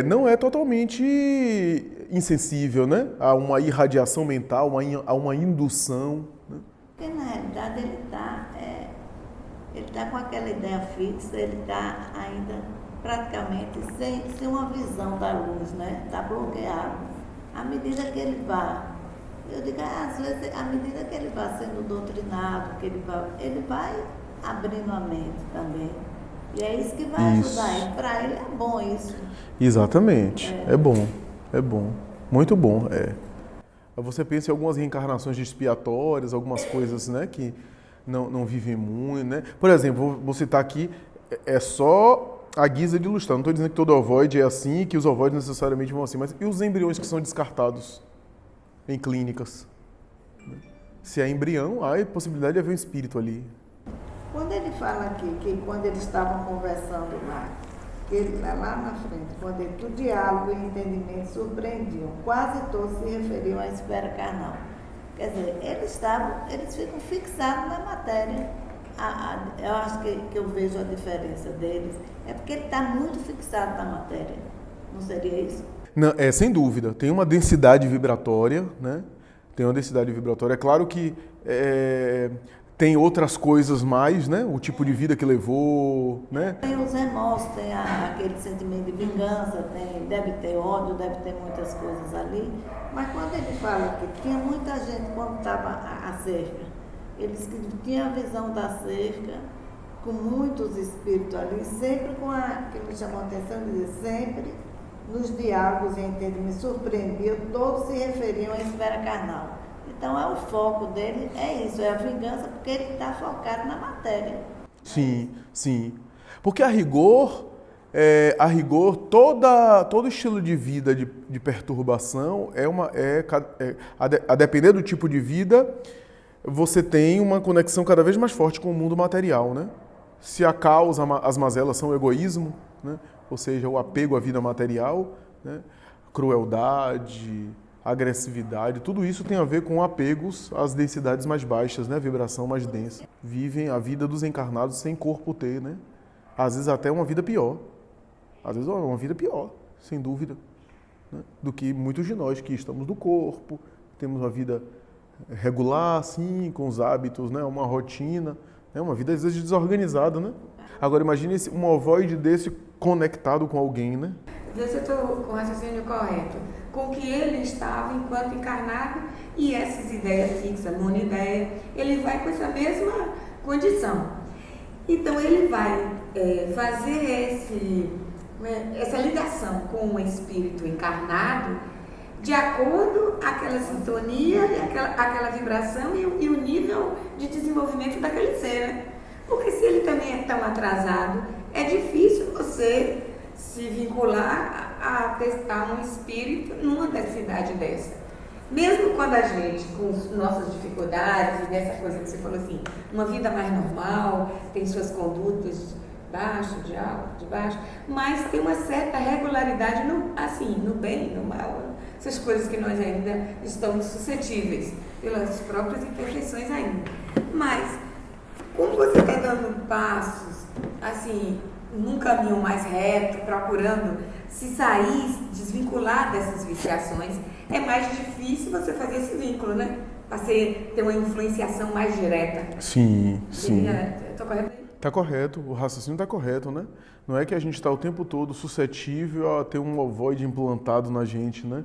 Não é totalmente insensível, né? A uma irradiação mental, a uma indução. Né? Porque na realidade ele tá com aquela ideia fixa, ele está ainda praticamente sem uma visão da luz, né? Está bloqueado. À medida que ele vai, eu digo, às vezes, à medida que ele vai sendo doutrinado, que ele vai abrindo a mente também. E é isso que vai ajudar ele. Para ele é bom isso. Exatamente. É bom. Muito bom, Você pensa em algumas reencarnações expiatórias, algumas coisas, né, que não vivem muito, né? Por exemplo, vou citar aqui, é só a guisa de ilustrar. Não estou dizendo que todo ovoide é assim, que os ovoides necessariamente vão assim, mas e os embriões que são descartados em clínicas? Se é embrião, há a possibilidade de haver um espírito ali. Quando ele fala aqui, que quando eles estavam conversando lá, que ele, lá na frente, que o diálogo e o entendimento surpreendiam, quase todos se referiam à esfera carnal. Quer dizer, eles ficam fixados na matéria. Eu acho que eu vejo a diferença deles. É porque ele está muito fixado na matéria. Não seria isso? Não, sem dúvida. Tem uma densidade vibratória, né? Tem uma densidade vibratória. É claro que tem outras coisas mais, né? O tipo de vida que levou, né? Tem os remorsos, tem aquele sentimento de vingança, deve ter ódio, deve ter muitas coisas ali. Mas quando ele fala que tinha muita gente quando estava a cerca, eles que tinham a visão da cerca, com muitos espíritos ali, sempre com que me chamou a atenção, dizer, sempre nos diálogos e entendimento surpreendiam, todos se referiam à esfera carnal. Então, o foco dele é isso, é a vingança, porque ele está focado na matéria. Sim, sim. Porque a rigor, a rigor, todo estilo de vida de perturbação a depender do tipo de vida, você tem uma conexão cada vez mais forte com o mundo material, né? Se a causa, as mazelas são o egoísmo, né? Ou seja, o apego à vida material, né? Crueldade, agressividade, tudo isso tem a ver com apegos às densidades mais baixas, né? Vibração mais densa. Vivem a vida dos encarnados sem corpo ter, né? Às vezes até uma vida pior. Às vezes uma vida pior, sem dúvida, né? Do que muitos de nós que estamos do corpo, temos uma vida regular, assim, com os hábitos, né? Uma rotina, né? Uma vida às vezes desorganizada, né? Agora imagine um ovoide desse conectado com alguém, né? Vê se eu estou com o raciocínio correto. Com que ele estava enquanto encarnado e essas ideias fixas, monoideia, ele vai com essa mesma condição. Então ele vai fazer essa ligação com o espírito encarnado de acordo com aquela sintonia, aquela vibração e o nível de desenvolvimento daquele ser, né? Porque se ele também é tão atrasado, é difícil você se vincular a um espírito numa densidade dessa. Mesmo quando a gente, com nossas dificuldades e dessa coisa que você falou assim, uma vida mais normal, tem suas condutas baixo, de alto, de baixo, mas tem uma certa regularidade no bem, no mal, essas coisas que nós ainda estamos suscetíveis pelas próprias imperfeições ainda. Mas, como você está dando passos, assim, num caminho mais reto, procurando se sair, desvincular dessas viciações, é mais difícil você fazer esse vínculo, né? Para ter uma influenciação mais direta. Sim, sim. Estou correto aí? Está correto, o raciocínio está correto, né? Não é que a gente está o tempo todo suscetível a ter um ovoide implantado na gente, né?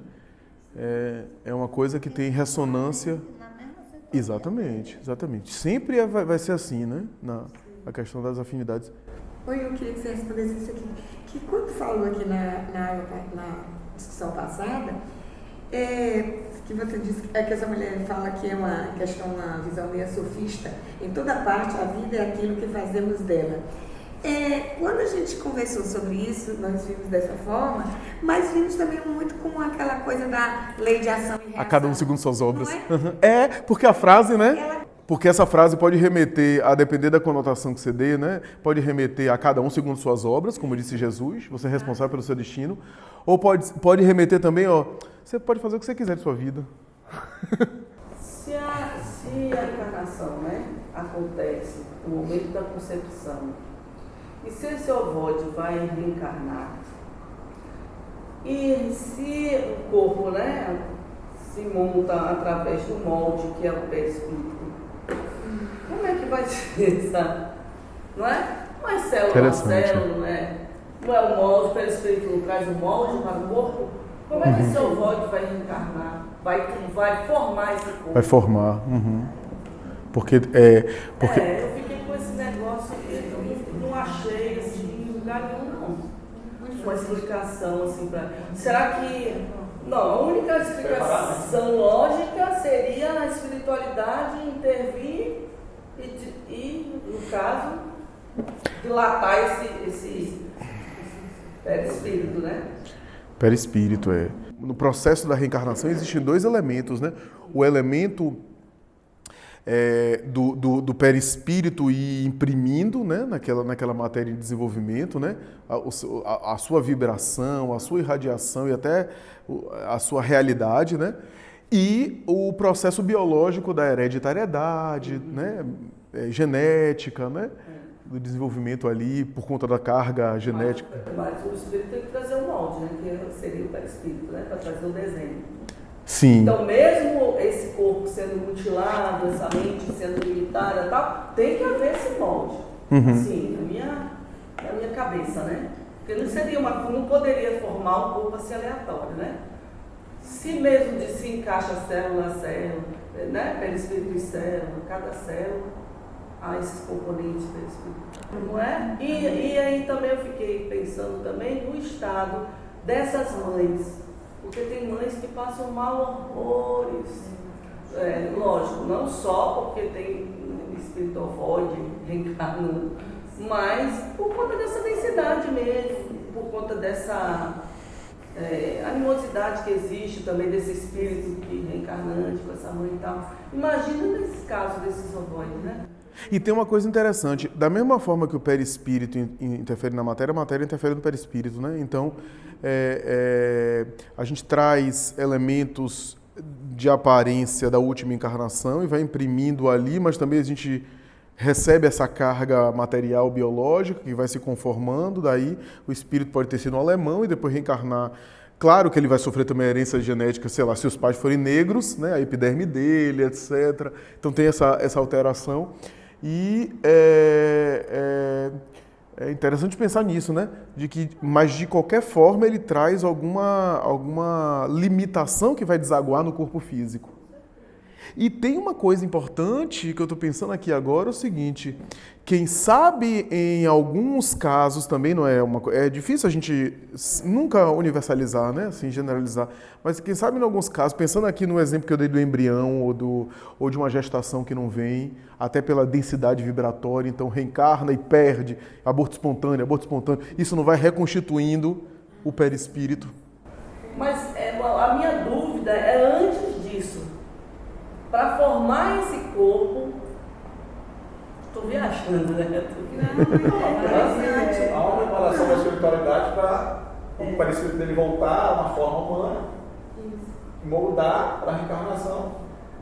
É uma coisa que tem ressonância. Exatamente, exatamente. Sempre vai ser assim, né? A questão das afinidades. Oi, eu queria que você respondesse isso aqui. Que quando falou aqui na discussão passada, que você disse que essa mulher fala que é uma visão meio sofista. Em toda parte, a vida é aquilo que fazemos dela. Quando a gente conversou sobre isso, nós vimos dessa forma, mas vimos também muito com aquela coisa da lei de ação e reação. A cada um segundo suas obras. Não é? Porque a frase, né? Porque essa frase pode remeter, a depender da conotação que você dê, né? Pode remeter a cada um segundo suas obras, como disse Jesus, você é responsável pelo seu destino. Ou pode remeter também, você pode fazer o que você quiser de sua vida. Se a encarnação, né, acontece no momento da concepção, e se esse ovoide vai reencarnar, e se o corpo, né, se monta através do molde que é o perispírito, como é que vai ser essa? Não é? Não é célula a célula, não é? Não é o molde, o perispírito não traz o molde para o corpo? Como é que esse ovoide vai reencarnar? Vai formar esse corpo? Vai formar. Porque... eu fiquei com esse negócio e não achei, assim, em lugar nenhum, não. Uma explicação, assim, para... Será que... Não, a única explicação lógica seria a espiritualidade intervir e no caso, dilatar esse perispírito, né? Perispírito, No processo da reencarnação existem dois elementos, né? O elemento do perispírito ir imprimindo, né? naquela matéria de desenvolvimento, né? A sua vibração, a sua irradiação e até a sua realidade, né? E o processo biológico da hereditariedade, né? Genética, né? Do desenvolvimento ali por conta da carga genética. Mas o espírito tem que trazer um molde, né? Que seria o perispírito, né? Para trazer o desenho. Sim. Então, mesmo esse corpo sendo mutilado, essa mente sendo limitada e tal, tem que haver esse molde. Assim, na minha cabeça, né? Porque não poderia formar um corpo assim aleatório, né? Se mesmo se encaixa célula a célula, né? Perispírito e célula, cada célula há esses componentes perispírito, não é? E aí também eu fiquei pensando também no estado dessas mães, porque tem mães que passam mal horrores. Lógico, não só porque tem espírito ovoide reencarnando, mas por conta dessa densidade mesmo. por conta dessa animosidade que existe também desse espírito que reencarnante com essa mãe e tal. Imagina nesse caso desses ovoides, né? E tem uma coisa interessante, da mesma forma que o perispírito interfere na matéria, a matéria interfere no perispírito, né? Então, a gente traz elementos de aparência da última encarnação e vai imprimindo ali, mas também a gente recebe essa carga material biológica que vai se conformando, daí o espírito pode ter sido um alemão e depois reencarnar. Claro que ele vai sofrer também a herança genética, sei lá, se os pais forem negros, né, a epiderme dele, etc. Então tem essa alteração. E é interessante pensar nisso, né? Mas de qualquer forma ele traz alguma limitação que vai desaguar no corpo físico. E tem uma coisa importante que eu estou pensando aqui agora, é o seguinte, quem sabe em alguns casos também não é difícil a gente nunca universalizar, né, assim, generalizar, mas quem sabe em alguns casos, pensando aqui no exemplo que eu dei do embrião ou de uma gestação que não vem, até pela densidade vibratória, então reencarna e perde, aborto espontâneo, isso não vai reconstituindo o perispírito. Mas a minha dúvida é antes disso. Para formar esse corpo, estou viajando, né? Há uma preparação da espiritualidade para o perispírito dele voltar a uma forma humana, moldar para a reencarnação.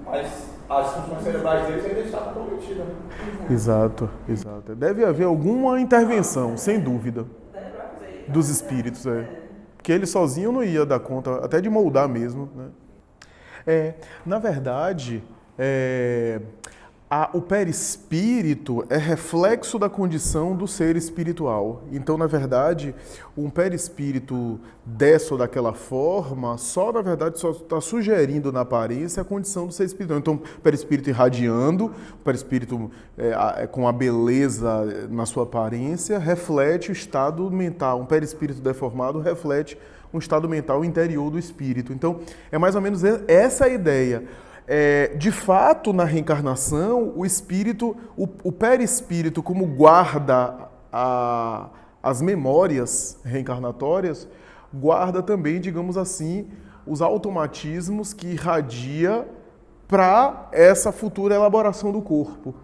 Mas as funções cerebrais deles ainda estão comprometidas. Né? Exato. Deve haver alguma intervenção, sem dúvida, dos espíritos, Porque ele sozinho não ia dar conta, até de moldar mesmo, né? Na verdade, o perispírito é reflexo da condição do ser espiritual. Então, na verdade, um perispírito dessa ou daquela forma, na verdade, só está sugerindo na aparência a condição do ser espiritual. Então, o perispírito irradiando, o perispírito com a beleza na sua aparência, reflete o estado mental. Um perispírito deformado reflete um estado mental interior do espírito. Então, é mais ou menos essa a ideia. De fato, na reencarnação, o espírito, o perispírito, como guarda as memórias reencarnatórias, guarda também, digamos assim, os automatismos que irradia para essa futura elaboração do corpo.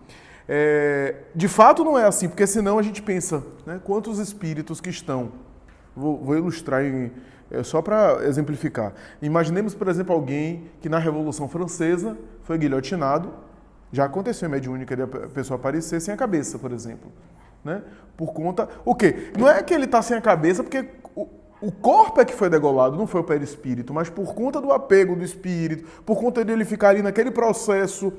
De fato, não é assim, porque senão a gente pensa, né, quantos espíritos que estão. Vou ilustrar só para exemplificar. Imaginemos, por exemplo, alguém que na Revolução Francesa foi guilhotinado. Já aconteceu em mediúnica de a pessoa aparecer sem a cabeça, por exemplo. Né? Por conta... O quê? Não é que ele está sem a cabeça porque o corpo é que foi degolado, não foi o perispírito, mas por conta do apego do espírito, por conta dele ficar ali naquele processo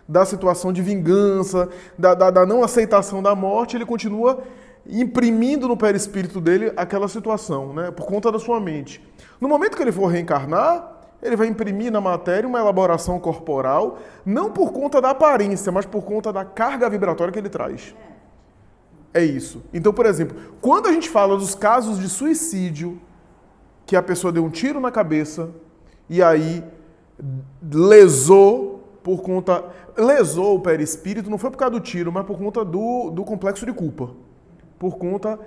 da situação de vingança, da não aceitação da morte, ele continua imprimindo no perispírito dele aquela situação, né? Por conta da sua mente. No momento que ele for reencarnar, ele vai imprimir na matéria uma elaboração corporal, não por conta da aparência, mas por conta da carga vibratória que ele traz. É isso. Então, por exemplo, quando a gente fala dos casos de suicídio, que a pessoa deu um tiro na cabeça e aí lesou o perispírito, não foi por causa do tiro, mas por conta do complexo de culpa. Por conta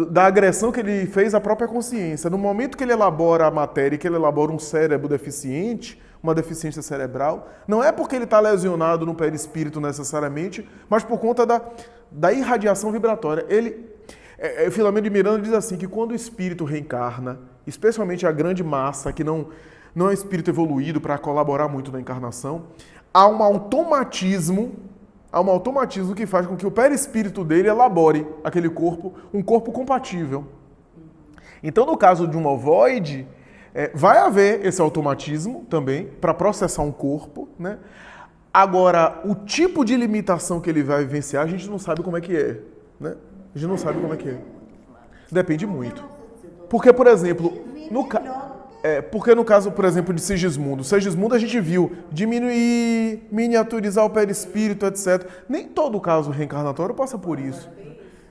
da agressão que ele fez à própria consciência. No momento que ele elabora a matéria, que ele elabora um cérebro deficiente, uma deficiência cerebral, não é porque ele está lesionado no perispírito necessariamente, mas por conta da irradiação vibratória. Filomeno de Miranda diz assim, que quando o espírito reencarna, especialmente a grande massa, que não é um espírito evoluído para colaborar muito na encarnação, há um automatismo que faz com que o perispírito dele elabore aquele corpo, um corpo compatível. Então, no caso de um ovoide, vai haver esse automatismo também para processar um corpo, né? Agora, o tipo de limitação que ele vai vivenciar, a gente não sabe como é que é, né? A gente não sabe como é que é. Depende muito. Porque, por exemplo, porque no caso, por exemplo, de Segismundo, a gente viu diminuir, miniaturizar o perispírito, etc. Nem todo caso reencarnatório passa por isso.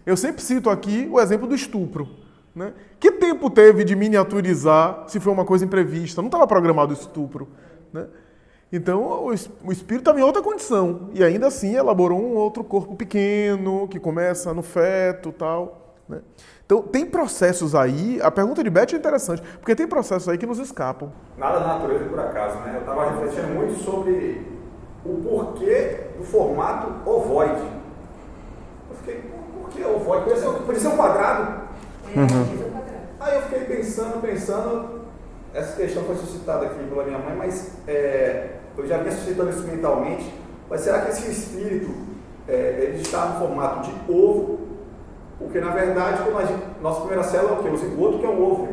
Eu sempre cito aqui o exemplo do estupro. Né? Que tempo teve de miniaturizar se foi uma coisa imprevista? Não estava programado o estupro. Né? Então, o espírito estava em outra condição. E ainda assim elaborou um outro corpo pequeno, que começa no feto e tal. né? Então, tem processos aí, a pergunta de Beth é interessante, porque tem processos aí que nos escapam. Nada da natureza por acaso, né? Eu estava refletindo muito sobre o porquê do formato ovoide. Eu fiquei, por que ovoide? Podia ser um quadrado. Aí eu fiquei pensando, essa questão foi suscitada aqui pela minha mãe, mas eu já vinha suscitando isso mentalmente, mas será que esse espírito, ele está no formato de ovo? Porque, na verdade, nossa primeira célula é o quê? O zigoto, que é um ovo.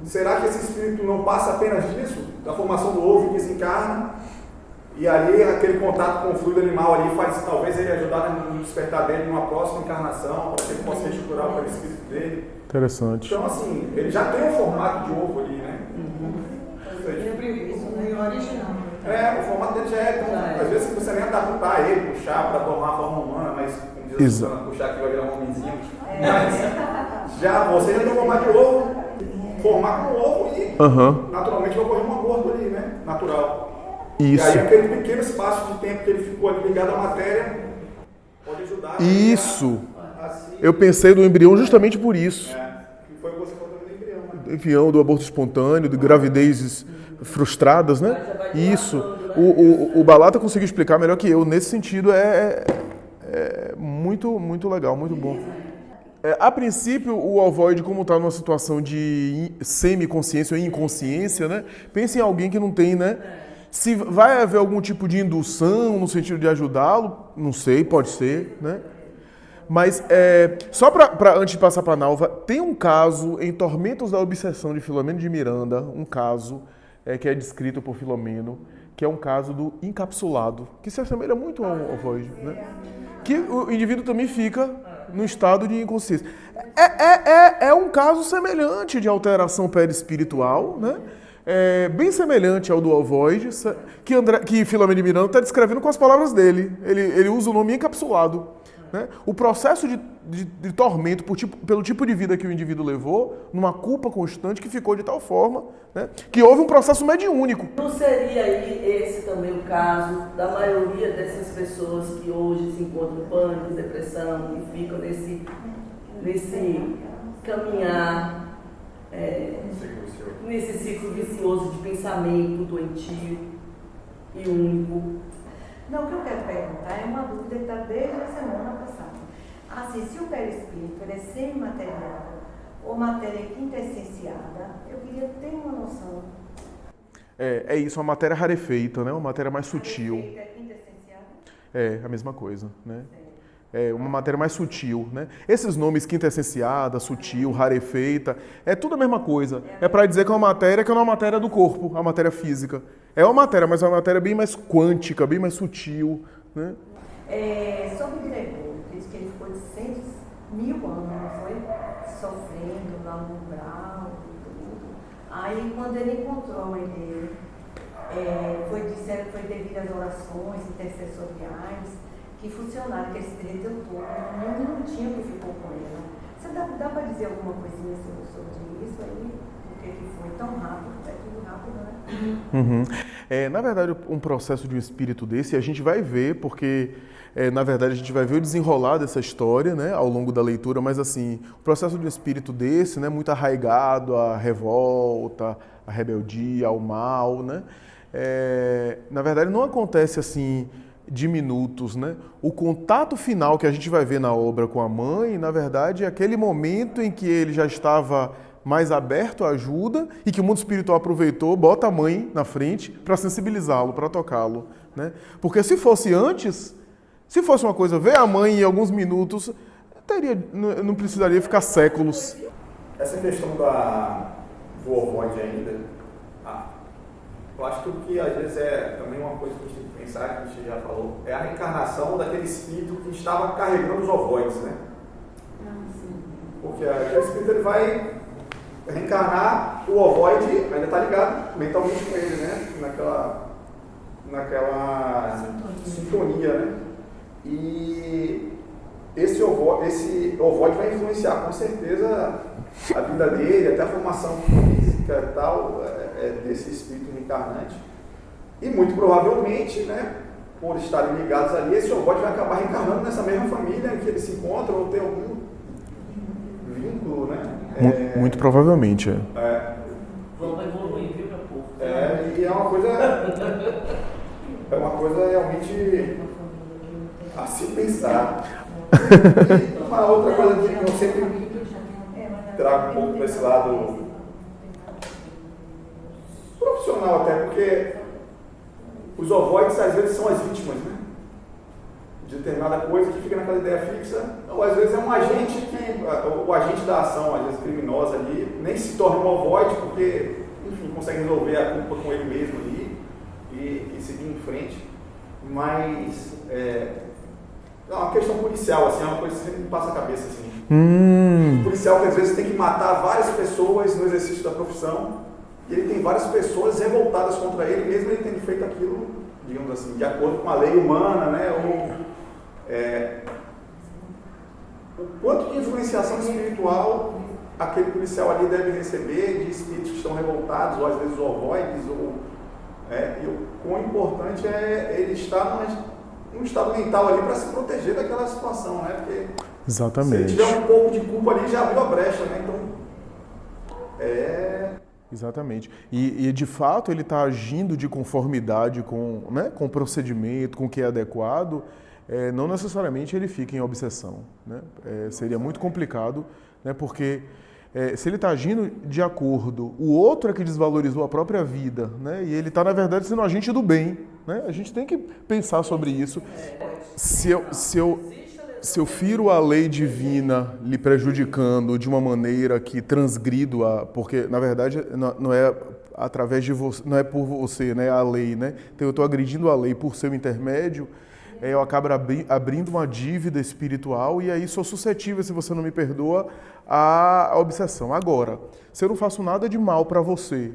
Será que esse espírito não passa apenas disso? Da formação do ovo que desencarna? E ali, aquele contato com o fluido animal ali faz, talvez, ele ajudar no despertar dele numa próxima encarnação, para que ele possa reestruturar o espírito dele. Interessante. Então, assim, ele já tem o formato de ovo ali, né? O formato dele já é. Então, às vezes, você nem adaptar ele, puxar para tornar a forma humana, mas... puxar aqui vai virar um homenzinho. Mas já você já tem um formato de ovo, formar com o ovo e naturalmente vai ocorrer um aborto ali, né? Natural. Isso. E aí aquele pequeno espaço de tempo que ele ficou ali ligado à matéria pode ajudar. Isso. Assim, eu pensei do embrião justamente por isso. Que foi o que você falou também do embrião, né? Embrião, do aborto espontâneo, de gravidezes frustradas, né? Isso. O Balata conseguiu explicar melhor que eu. Nesse sentido, muito, muito legal, muito bom. A princípio, o ovoide, como está numa situação de semiconsciência ou inconsciência, né? Pensa em alguém que não tem, né? Se vai haver algum tipo de indução no sentido de ajudá-lo, não sei, pode ser, né? Mas, só para antes de passar para a Nalva, tem um caso em Tormentos da Obsessão de Filomeno de Miranda, um caso que é descrito por Filomeno, que é um caso do encapsulado, que se assemelha muito ao ovoide, né? Que o indivíduo também fica no estado de inconsciência. É um caso semelhante de alteração perispiritual, né? Bem semelhante ao do ovoide, que Filomeno de Miranda está descrevendo com as palavras dele. Ele usa o nome encapsulado, né? O processo de tormento pelo tipo de vida que o indivíduo levou, numa culpa constante que ficou de tal forma, né, que houve um processo mediúnico. Não seria aí esse também o caso da maioria dessas pessoas que hoje se encontram em pânico, depressão, e ficam nesse caminhar, nesse ciclo vicioso de pensamento doentio e único? Não, o que eu quero perguntar é uma dúvida que está desde a semana passada. Assim, se o perispírito ele é semimaterial ou matéria quintessenciada, eu queria ter uma noção. É isso, uma matéria rarefeita, né? Uma matéria mais sutil. Rarefeita é quintessenciada? É a mesma coisa, né? É uma matéria mais sutil, né? Esses nomes quintessenciada, sutil, rarefeita, é tudo a mesma coisa. É para dizer que é uma matéria que não é uma matéria do corpo, a matéria física. É uma matéria, mas é uma matéria bem mais quântica, bem mais sutil, né? Sobre o Gregório, diz que ele ficou de 100.000 anos, não foi? Sofrendo lá no umbral e tudo. Aí, quando ele encontrou a mãe dele, foi devido às orações intercessoriais que funcionaram, que ele se derreteu todo, um minutinho que ficou com ela. Você dá para dizer alguma coisinha sobre isso aí? Por que foi tão rápido? É tudo rápido, né? Na verdade, um processo de um espírito desse, a gente vai ver, porque, na verdade, a gente vai ver o desenrolar dessa história, né, ao longo da leitura, mas, assim, o processo de um espírito desse, né, muito arraigado à revolta, à rebeldia, ao mal, né, na verdade, não acontece, assim, de minutos, né? O contato final que a gente vai ver na obra com a mãe, na verdade, é aquele momento em que ele já estava mais aberto à ajuda e que o mundo espiritual aproveitou, bota a mãe na frente para sensibilizá-lo, para tocá-lo, né? Porque se fosse antes, se fosse uma coisa, ver a mãe em alguns minutos, não precisaria ficar séculos. Essa questão do ovoide ainda, eu acho que o que às vezes é também uma coisa que a gente tem que pensar, que a gente já falou, é a reencarnação daquele espírito que estava carregando os ovoides, né? Porque aquele espírito ele vai reencarnar, o ovoide ainda está ligado mentalmente com ele, né? Naquela sintonia, né? E esse ovoide vai influenciar com certeza a vida dele, até a formação física e tal, desse espírito reencarnante. E muito provavelmente, né, por estarem ligados ali, esse ovoide vai acabar reencarnando nessa mesma família em que eles se encontram, ou tem algum vínculo, né? Muito provavelmente, é. Vamos evoluir, viu, meu povo? E é uma coisa realmente a se pensar. E uma outra coisa que eu sempre trago um pouco desse lado profissional até, porque os ovoides às vezes são as vítimas, né? De determinada coisa que fica naquela ideia fixa, ou às vezes é um agente o agente da ação, às vezes criminosa ali, nem se torna um ovoide porque, enfim, consegue resolver a culpa com ele mesmo ali e seguir em frente. Mas é uma questão policial, assim, é uma coisa que sempre me passa a cabeça, assim. O policial que às vezes tem que matar várias pessoas no exercício da profissão, e ele tem várias pessoas revoltadas contra ele, mesmo ele tendo feito aquilo, digamos assim, de acordo com a lei humana, né? O quanto de influenciação espiritual aquele policial ali deve receber de espíritos que estão revoltados, ou às vezes ovoides, e o quão importante é ele estar num estado mental ali para se proteger daquela situação, né? Porque Exatamente. se ele tiver um pouco de culpa ali, já abriu a brecha, né? Então, Exatamente. E de fato ele está agindo de conformidade com o procedimento, com o que é adequado, não necessariamente ele fica em obsessão, né? Seria muito complicado, né? Porque se ele está agindo de acordo, o outro é que desvalorizou a própria vida, né? E ele está, na verdade, sendo agente do bem, né? A gente tem que pensar sobre isso. Se eu firo a lei divina lhe prejudicando de uma maneira que transgrido porque, na verdade, não é através de você, não é por você, né? A lei, né? Então eu estou agredindo a lei por seu intermédio, eu acabo abrindo uma dívida espiritual e aí sou suscetível, se você não me perdoa, à obsessão. Agora, se eu não faço nada de mal para você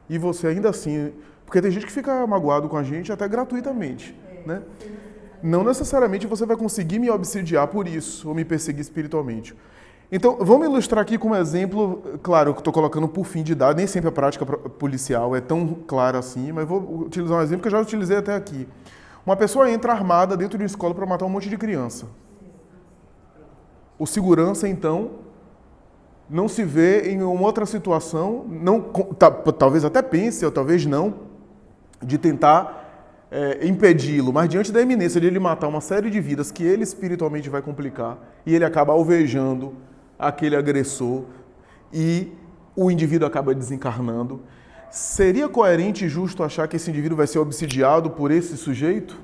e você ainda assim... Porque tem gente que fica magoado com a gente até gratuitamente, né? Não necessariamente você vai conseguir me obsidiar por isso ou me perseguir espiritualmente. Então, vamos ilustrar aqui como exemplo, claro, que estou colocando por fim de dar, nem sempre a prática policial é tão clara assim, mas vou utilizar um exemplo que eu já utilizei até aqui. Uma pessoa entra armada dentro de uma escola para matar um monte de criança. O segurança, então, não se vê em uma outra situação, talvez até pense, ou talvez não, de tentar impedi-lo, mas diante da iminência de ele matar uma série de vidas que ele espiritualmente vai complicar, e ele acaba alvejando aquele agressor, e o indivíduo acaba desencarnando, seria coerente e justo achar que esse indivíduo vai ser obsidiado por esse sujeito?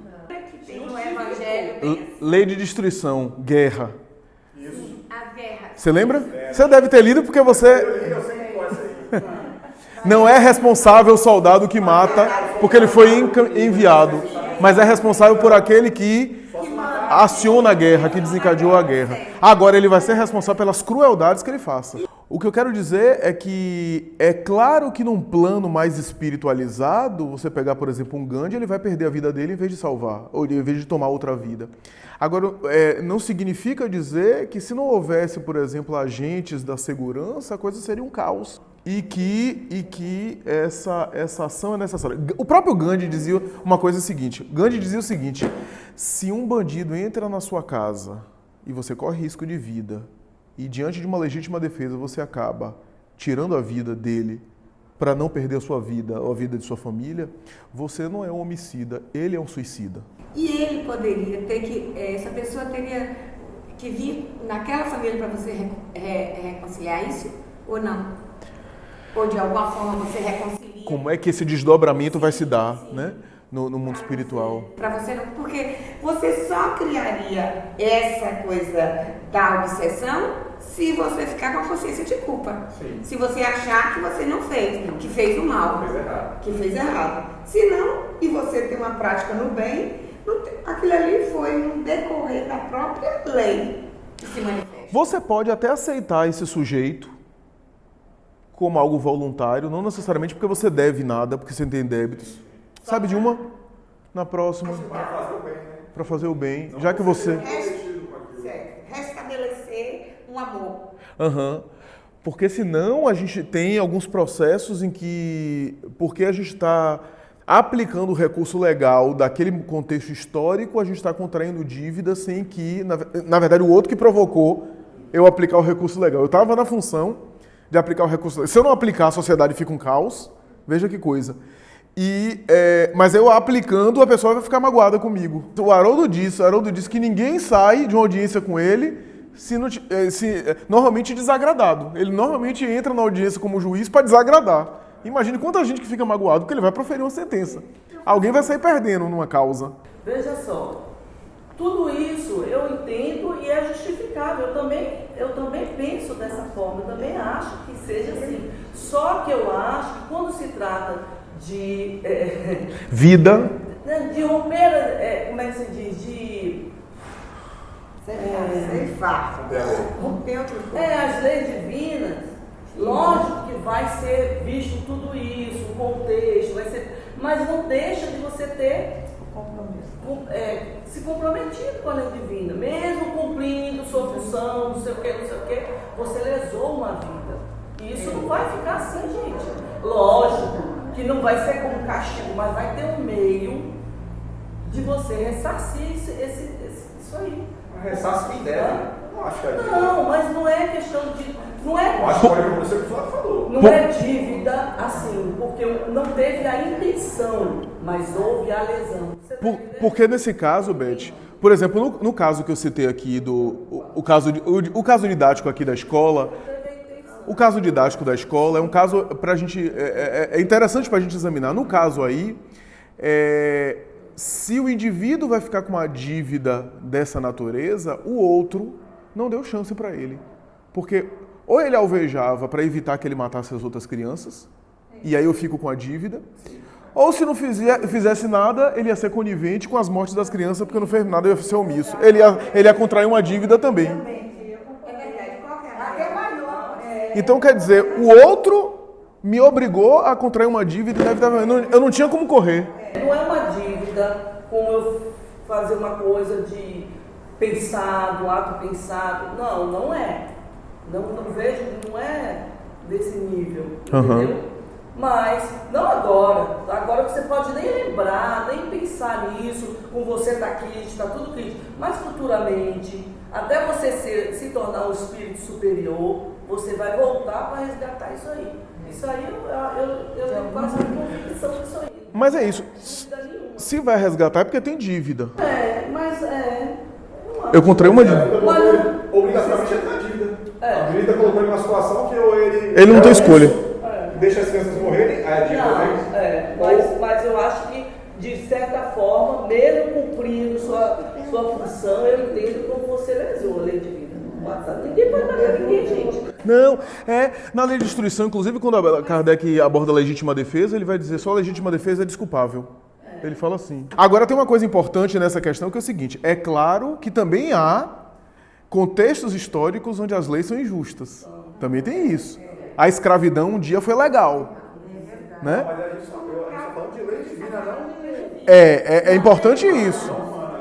No Evangelho, Lei de destruição, guerra. a guerra. Você lembra? Você deve ter lido porque você... eu sempre gosto aí. Não é responsável o soldado que mata porque ele foi enviado, mas é responsável por aquele que aciona a guerra, que desencadeou a guerra. Agora ele vai ser responsável pelas crueldades que ele faça. O que eu quero dizer é que é claro que num plano mais espiritualizado, você pegar, por exemplo, um Gandhi, ele vai perder a vida dele em vez de salvar, ou em vez de tomar outra vida. Agora, não significa dizer que se não houvesse, por exemplo, agentes da segurança, a coisa seria um caos. E que essa ação é necessária. O próprio Gandhi dizia uma coisa seguinte. Gandhi dizia o seguinte: se um bandido entra na sua casa e você corre risco de vida, e diante de uma legítima defesa você acaba tirando a vida dele para não perder a sua vida ou a vida de sua família, você não é um homicida, ele é um suicida. E ele poderia ter essa pessoa teria que vir naquela família para você reconciliar isso ou não? Ou de alguma forma você reconcilia? Como é que esse desdobramento vai se dar, né, no mundo espiritual? Para você não, porque você só criaria essa coisa da obsessão se você ficar com a consciência de culpa. Sim. Se você achar que você não fez, que fez o mal, que fez errado. Se não, e você tem uma prática no bem, aquilo ali foi um decorrer da própria lei que se manifesta. Você pode até aceitar esse sujeito como algo voluntário, não necessariamente porque você deve nada, porque você tem débitos. Sabe de uma? Na próxima. Para fazer o bem, né? Para fazer o bem. Já que você... Restabelecer um amor. Porque senão a gente tem alguns processos em que, porque a gente está aplicando o recurso legal daquele contexto histórico, a gente está contraindo dívida sem que, na verdade, o outro que provocou eu aplicar o recurso legal. Eu estava na função de aplicar o recurso legal. Se eu não aplicar, a sociedade fica um caos. Veja que coisa. Mas eu aplicando, a pessoa vai ficar magoada comigo. O Haroldo disse que ninguém sai de uma audiência com ele normalmente desagradado. Ele normalmente entra na audiência como juiz para desagradar. Imagine quanta gente que fica magoado porque ele vai proferir uma sentença. Alguém vai sair perdendo numa causa. Veja só, tudo isso eu entendo e é justificável. Eu também penso dessa forma, eu também acho que seja assim. Só que eu acho que quando se trata de vida, de romper, como é que se diz? Ceifar. Romper outro corpo. As leis divinas, lógico que vai ser visto tudo isso, o contexto, mas não deixa de você ter se comprometido com a lei divina, mesmo cumprindo sua função, não sei o que, você lesou uma vida. E isso não vai ficar assim, gente. Lógico que não vai ser como castigo, mas vai ter um meio de você ressarcir isso aí. Ressasse quem deve. Não acho que é. Não, mas não é questão de. Não é. Eu acho que pode acontecer o que o Flávio falou. Não é dívida assim, porque não teve a intenção, mas houve a lesão. Porque nesse caso, Beth, por exemplo, no caso que eu citei aqui, o caso didático aqui da escola, o caso didático da escola é um caso pra gente, é interessante para a gente examinar. No caso aí, se o indivíduo vai ficar com uma dívida dessa natureza, o outro não deu chance para ele. Porque ou ele alvejava para evitar que ele matasse as outras crianças, e aí eu fico com a dívida, ou se não fizesse nada, ele ia ser conivente com as mortes das crianças, porque não fez nada, ia ser omisso. Ele ia contrair uma dívida também. Então, quer dizer, o outro me obrigou a contrair uma dívida, eu não tinha como correr. Não é uma dívida como eu fazer uma coisa de pensado, ato pensado. Não é. Não vejo, não é desse nível, entendeu? Mas, não agora. Agora você pode nem lembrar, nem pensar nisso, com você está crítico, está tudo crítico. Mas futuramente, até você se tornar um espírito superior, você vai voltar para resgatar isso aí. Isso aí, eu tenho quase a convicção disso aí. Mas é isso. Se vai resgatar é porque tem dívida. Eu contraí uma dívida. Obrigatoriamente ele tem dívida. A dívida colocou ele numa situação que ou ele não tem escolha. Deixa as crianças morrerem, aí a dívida mas eu acho que, de certa forma, mesmo cumprindo sua função, eu entendo como você lesou a lei divina. Ninguém pode matar ninguém, gente. Não, na lei de destruição, inclusive quando Kardec aborda a legítima defesa, ele vai dizer só a legítima defesa é desculpável. Ele fala assim. Agora tem uma coisa importante nessa questão que é o seguinte, é claro que também há contextos históricos onde as leis são injustas. Também tem isso. A escravidão um dia foi legal. Né? Mas a gente está falando de lei divina, não? É importante isso.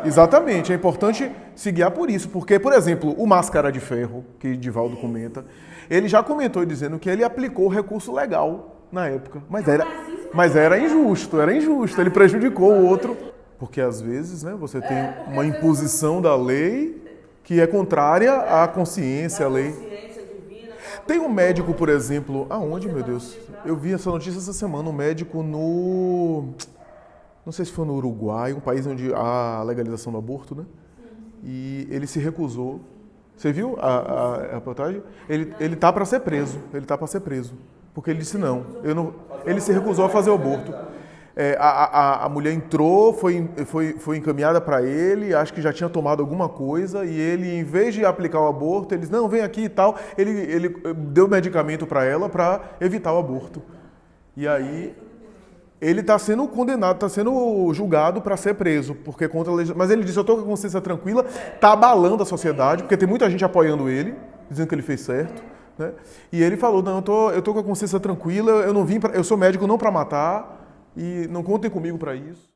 Exatamente, é importante se guiar por isso. Porque, por exemplo, o Máscara de Ferro, que Divaldo comenta, ele já comentou dizendo que ele aplicou o recurso legal na época. Mas era injusto. Ele prejudicou o outro. Porque às vezes, né, você tem uma imposição da lei que é contrária à consciência, à lei. Tem um médico, por exemplo... Aonde, meu Deus? Eu vi essa notícia essa semana. Um médico não sei se foi no Uruguai, um país onde há a legalização do aborto, né? E ele se recusou. Você viu a reportagem? Ele tá para ser preso. Porque ele disse não. Ele se recusou a fazer o aborto. A mulher entrou, foi encaminhada para ele, acho que já tinha tomado alguma coisa, e ele, em vez de aplicar o aborto, ele disse, não, vem aqui e tal, ele deu medicamento para ela para evitar o aborto. E aí, ele está sendo condenado, está sendo julgado para ser preso, porque contra a legislação. Mas ele disse, eu estou com a consciência tranquila, está abalando a sociedade, porque tem muita gente apoiando ele, dizendo que ele fez certo. Né? E ele falou, não, eu tô com a consciência tranquila, eu sou médico não para matar, e não contem comigo para isso.